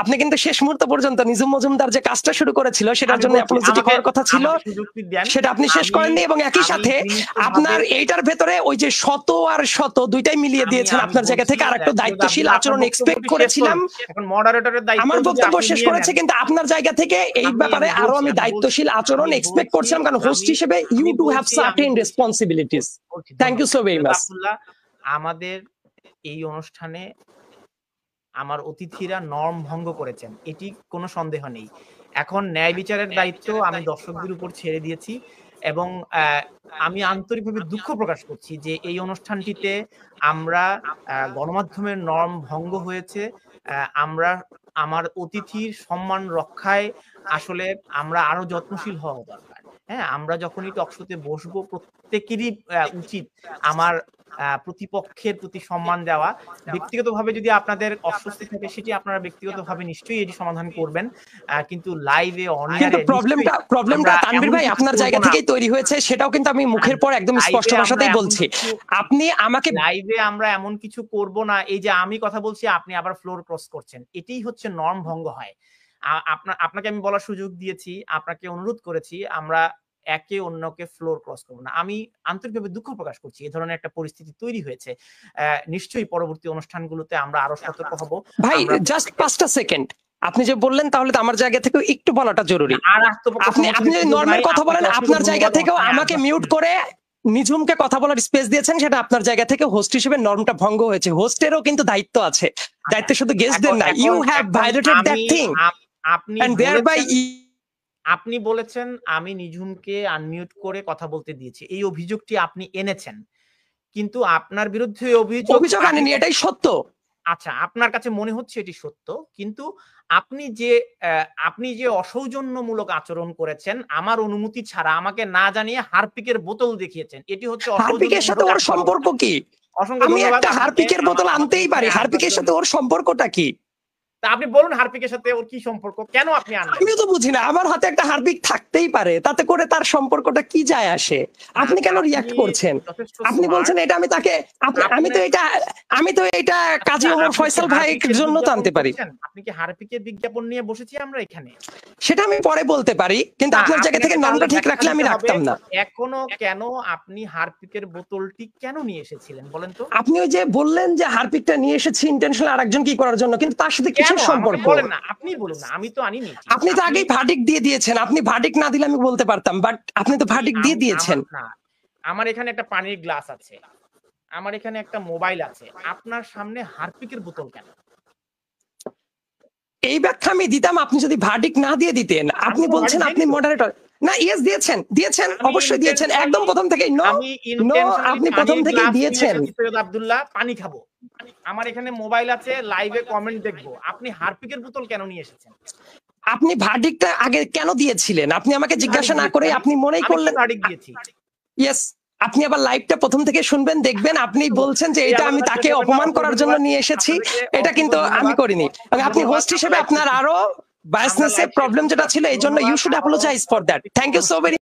আপনি কিন্তু শেষ মুহূর্ত পর্যন্ত নিঝুম মজুমদার যে কাজটা শুরু করেছিল সেটার জন্য অ্যাপোলজিটি করার কথা ছিল, সেটা আপনি শেষ করেননি। এবং একই সাথে আপনার এইটার ভেতরে ওই যে শত আর শত দুইটাই মিলিয়ে দিয়েছেন। আপনার জায়গা থেকে আর একটু দায়িত্বশীল আচরণ এক্সপেক্ট করেছিলাম। আমার বক্তব্য শেষ করেছে, কিন্তু আপনার জায়গা থেকে এই ব্যাপারে আরো আমি দায়িত্বশীল আচরণ এক্সপেক্ট করছিলাম, কারণ হোস্ট হিসেবে you do have certain responsibilities. Thank you so very much. আমাদের এই অনুষ্ঠানে আমার অতিথিরা নর্ম ভঙ্গ করেছেন, এটি কোনো সন্দেহ নেই। এখন ন্যায় বিচারের দায়িত্ব আমি দর্শকদের উপর ছেড়ে দিয়েছি, এবং আমি আন্তরিকভাবে দুঃখ প্রকাশ করছি যে এই অনুষ্ঠানটিতে আমরা গণমাধ্যমের নর্ম ভঙ্গ হয়েছে। আমরা আমার অতিথির সম্মান রক্ষায় আসলে আমরা আরো যত্নশীল হওয়া দরকার। হ্যাঁ, আমরা যখনই টকশোতে বসবো প্রত্যেকেরই উচিত আমার প্রতিপক্ষের প্রতি সম্মান দেওয়া। ব্যক্তিগতভাবে যদি আপনাদের অস্বস্তি থাকে সেটি আপনারা ব্যক্তিগতভাবে নিশ্চয়ই এটি সমাধান করবেন, কিন্তু লাইভে কিন্তু প্রবলেমটা তানভীর ভাই আপনার জায়গা থেকেই তৈরি হয়েছে, সেটাও কিন্তু আমি মুখের পর একদম স্পষ্ট ভাষাতেই বলছি। আপনি আমাকে লাইভে আমরা এমন কিছু করব না, এই যে আমি কথা বলছি আপনি আবার ফ্লোর ক্রস করছেন, এটাই হচ্ছে নর্ম ভঙ্গ হয়। আপনাকে আমি বলার সুযোগ দিয়েছি, আপনাকে অনুরোধ করেছি আমরা একে অন্যকে ফ্লোর ক্রস করবো না। আমি আন্তরিকভাবে দুঃখ প্রকাশ করছি এই ধরনের একটা পরিস্থিতি তৈরি হয়েছে। নিশ্চয়ই পরবর্তী অনুষ্ঠানগুলোতে আমরা আরো সতর্ক হব। ভাই জাস্ট 5টা সেকেন্ড আপনি যে বললেন, তাহলে তো আমার জায়গা থেকেও একটু বলাটা জরুরি। আপনি যদি নরমাল কথা বলেন, আপনার জায়গা থেকেও আমাকে মিউট করে নিঝুমকে কথা বলার স্পেস দিয়েছেন, সেটা আপনার জায়গা থেকে হোস্ট হিসেবে নর্মটা ভঙ্গ হয়েছে। হোস্টেরও কিন্তু দায়িত্ব আছে, দায়িত্ব শুধু গেস্টদের না। You have violated that thing and thereby আপনি বলেছেন আমি নিঝুমকে আনমিউট করে কথা বলতে দিয়েছি, এই অভিযোগটি আপনি এনেছেন, কিন্তু আপনার বিরুদ্ধে অভিযোগ আনেনি, এটাই সত্য। আচ্ছা, আপনার কাছে মনে হচ্ছে এটি সত্য। কিন্তু আপনি যে অসৌজন্যমূলক আচরণ করেছেন, আমার অনুমতি ছাড়া আমাকে না জানিয়ে হারপিকের বোতল দেখিয়েছেন। এটি হচ্ছে হারপিকের সাথে অসৌজন্যমূলক ওর আচরণ। সম্পর্ক কি? অসংখ্য আমি ধন্যবাদ একটা আপনাকে হারপিকের বোতল আনতেই পারি। এখানে হারপিকের আসবার সাথে জন্য। ওর সম্পর্কটা কি? তা আপনি বলুন হারপিকের সাথে ওর কি সম্পর্ক? কেন আপনি আনলেন? আমিও তো বুঝি না। আমার হাতে একটা হারপিক থাকতেই পারে। তাতে করে তার সম্পর্কটা কি যায় আসে? আপনি কেন রিঅ্যাক্ট করছেন? যথেষ্ট আপনি স্মার্ট। বলছেন এটা আমি তাকে আমি তো এটা কাজী আচ্ছা, ওমর আপনি কি ফয়সাল ভাইয়ের হারপিকের জন্য তো বিজ্ঞাপন আনতে পারি। করছেন? আপনি কি হারপিকের বিজ্ঞাপন নিয়ে বসেছি আমরা এখানে? সেটা আমি পরে বলতে পারি। কিন্তু না, আপনার জায়গা থেকে আপনাকে নর্মটা তাহলে ঠিক ব্যাখ্যা রাখলে আমি দিতে হবে, রাখতাম না। এখনো কেন আপনি হারপিকের বোতলটি কেন নিয়ে এসেছিলেন বলেন তো? আপনি ওই যে বললেন যে হারপিকটা নিয়ে এসেছি ইন্টেনশনাল আরেকজন কি করার জন্য, কিন্তু তার সাথে কেন? কিসের আমাকে সম্পর্ক? বলেন না। আপনি বলুন না। আমি তো আনিনি। আপনি তো আগেই ভার্ডিক্ট দিয়ে দিয়েছেন। আপনি ভার্ডিক্ট না দিলে আমি বলতে পারতাম, বাট আপনি তো ভার্ডিক্ট দিয়ে দিয়েছেন। আমার এখানে একটা পানির গ্লাস আছে, আমার এখানে একটা মোবাইল আছে, আপনার সামনে হারপিকের বোতল কেন? এই ব্যাখ্যা আমি দিতাম আপনি যদি ভার্ডিক্ট না দিয়ে দিতেন। আপনি আমি তো বলছেন verdict আপনি দেইনি তো। মডারেটর। না, ইয়েস দিয়েছেন আমি অবশ্যই দিয়েছেন intentionally- একদম প্রথম থেকেই। নো আমি নো intentionally আপনি পানির প্রথম থেকেই গ্লাস নিয়ে দিয়েছেন। এসেছি সৈয়দ আব্দুল্লাহ, পানি খাবো। আমার এখানে মোবাইল আছে, লাইভে কমেন্ট দেখবো। আপনি হারপিকের বোতল কেন নিয়ে এসেছেন? আপনি ভার্ডিক্টটা আগে কেন দিয়েছিলেন? আপনি আমাকে জিজ্ঞাসা না করে আপনি মনেই করলেন। ভার্ডিক্ট দিয়েছি। ইয়েস, আপনি আবার লাইভটা প্রথম থেকে শুনবেন, দেখবেন আপনি বলছেন যে এটা আমি তাকে অপমান করার জন্য নিয়ে এসেছি। এটা কিন্তু আমি করিনি। আপনি হোস্ট হিসেবে আপনার আরো বায়াসনেস এর প্রবলেম যেটা ছিল এই জন্য you should apologise for that. Thank you so very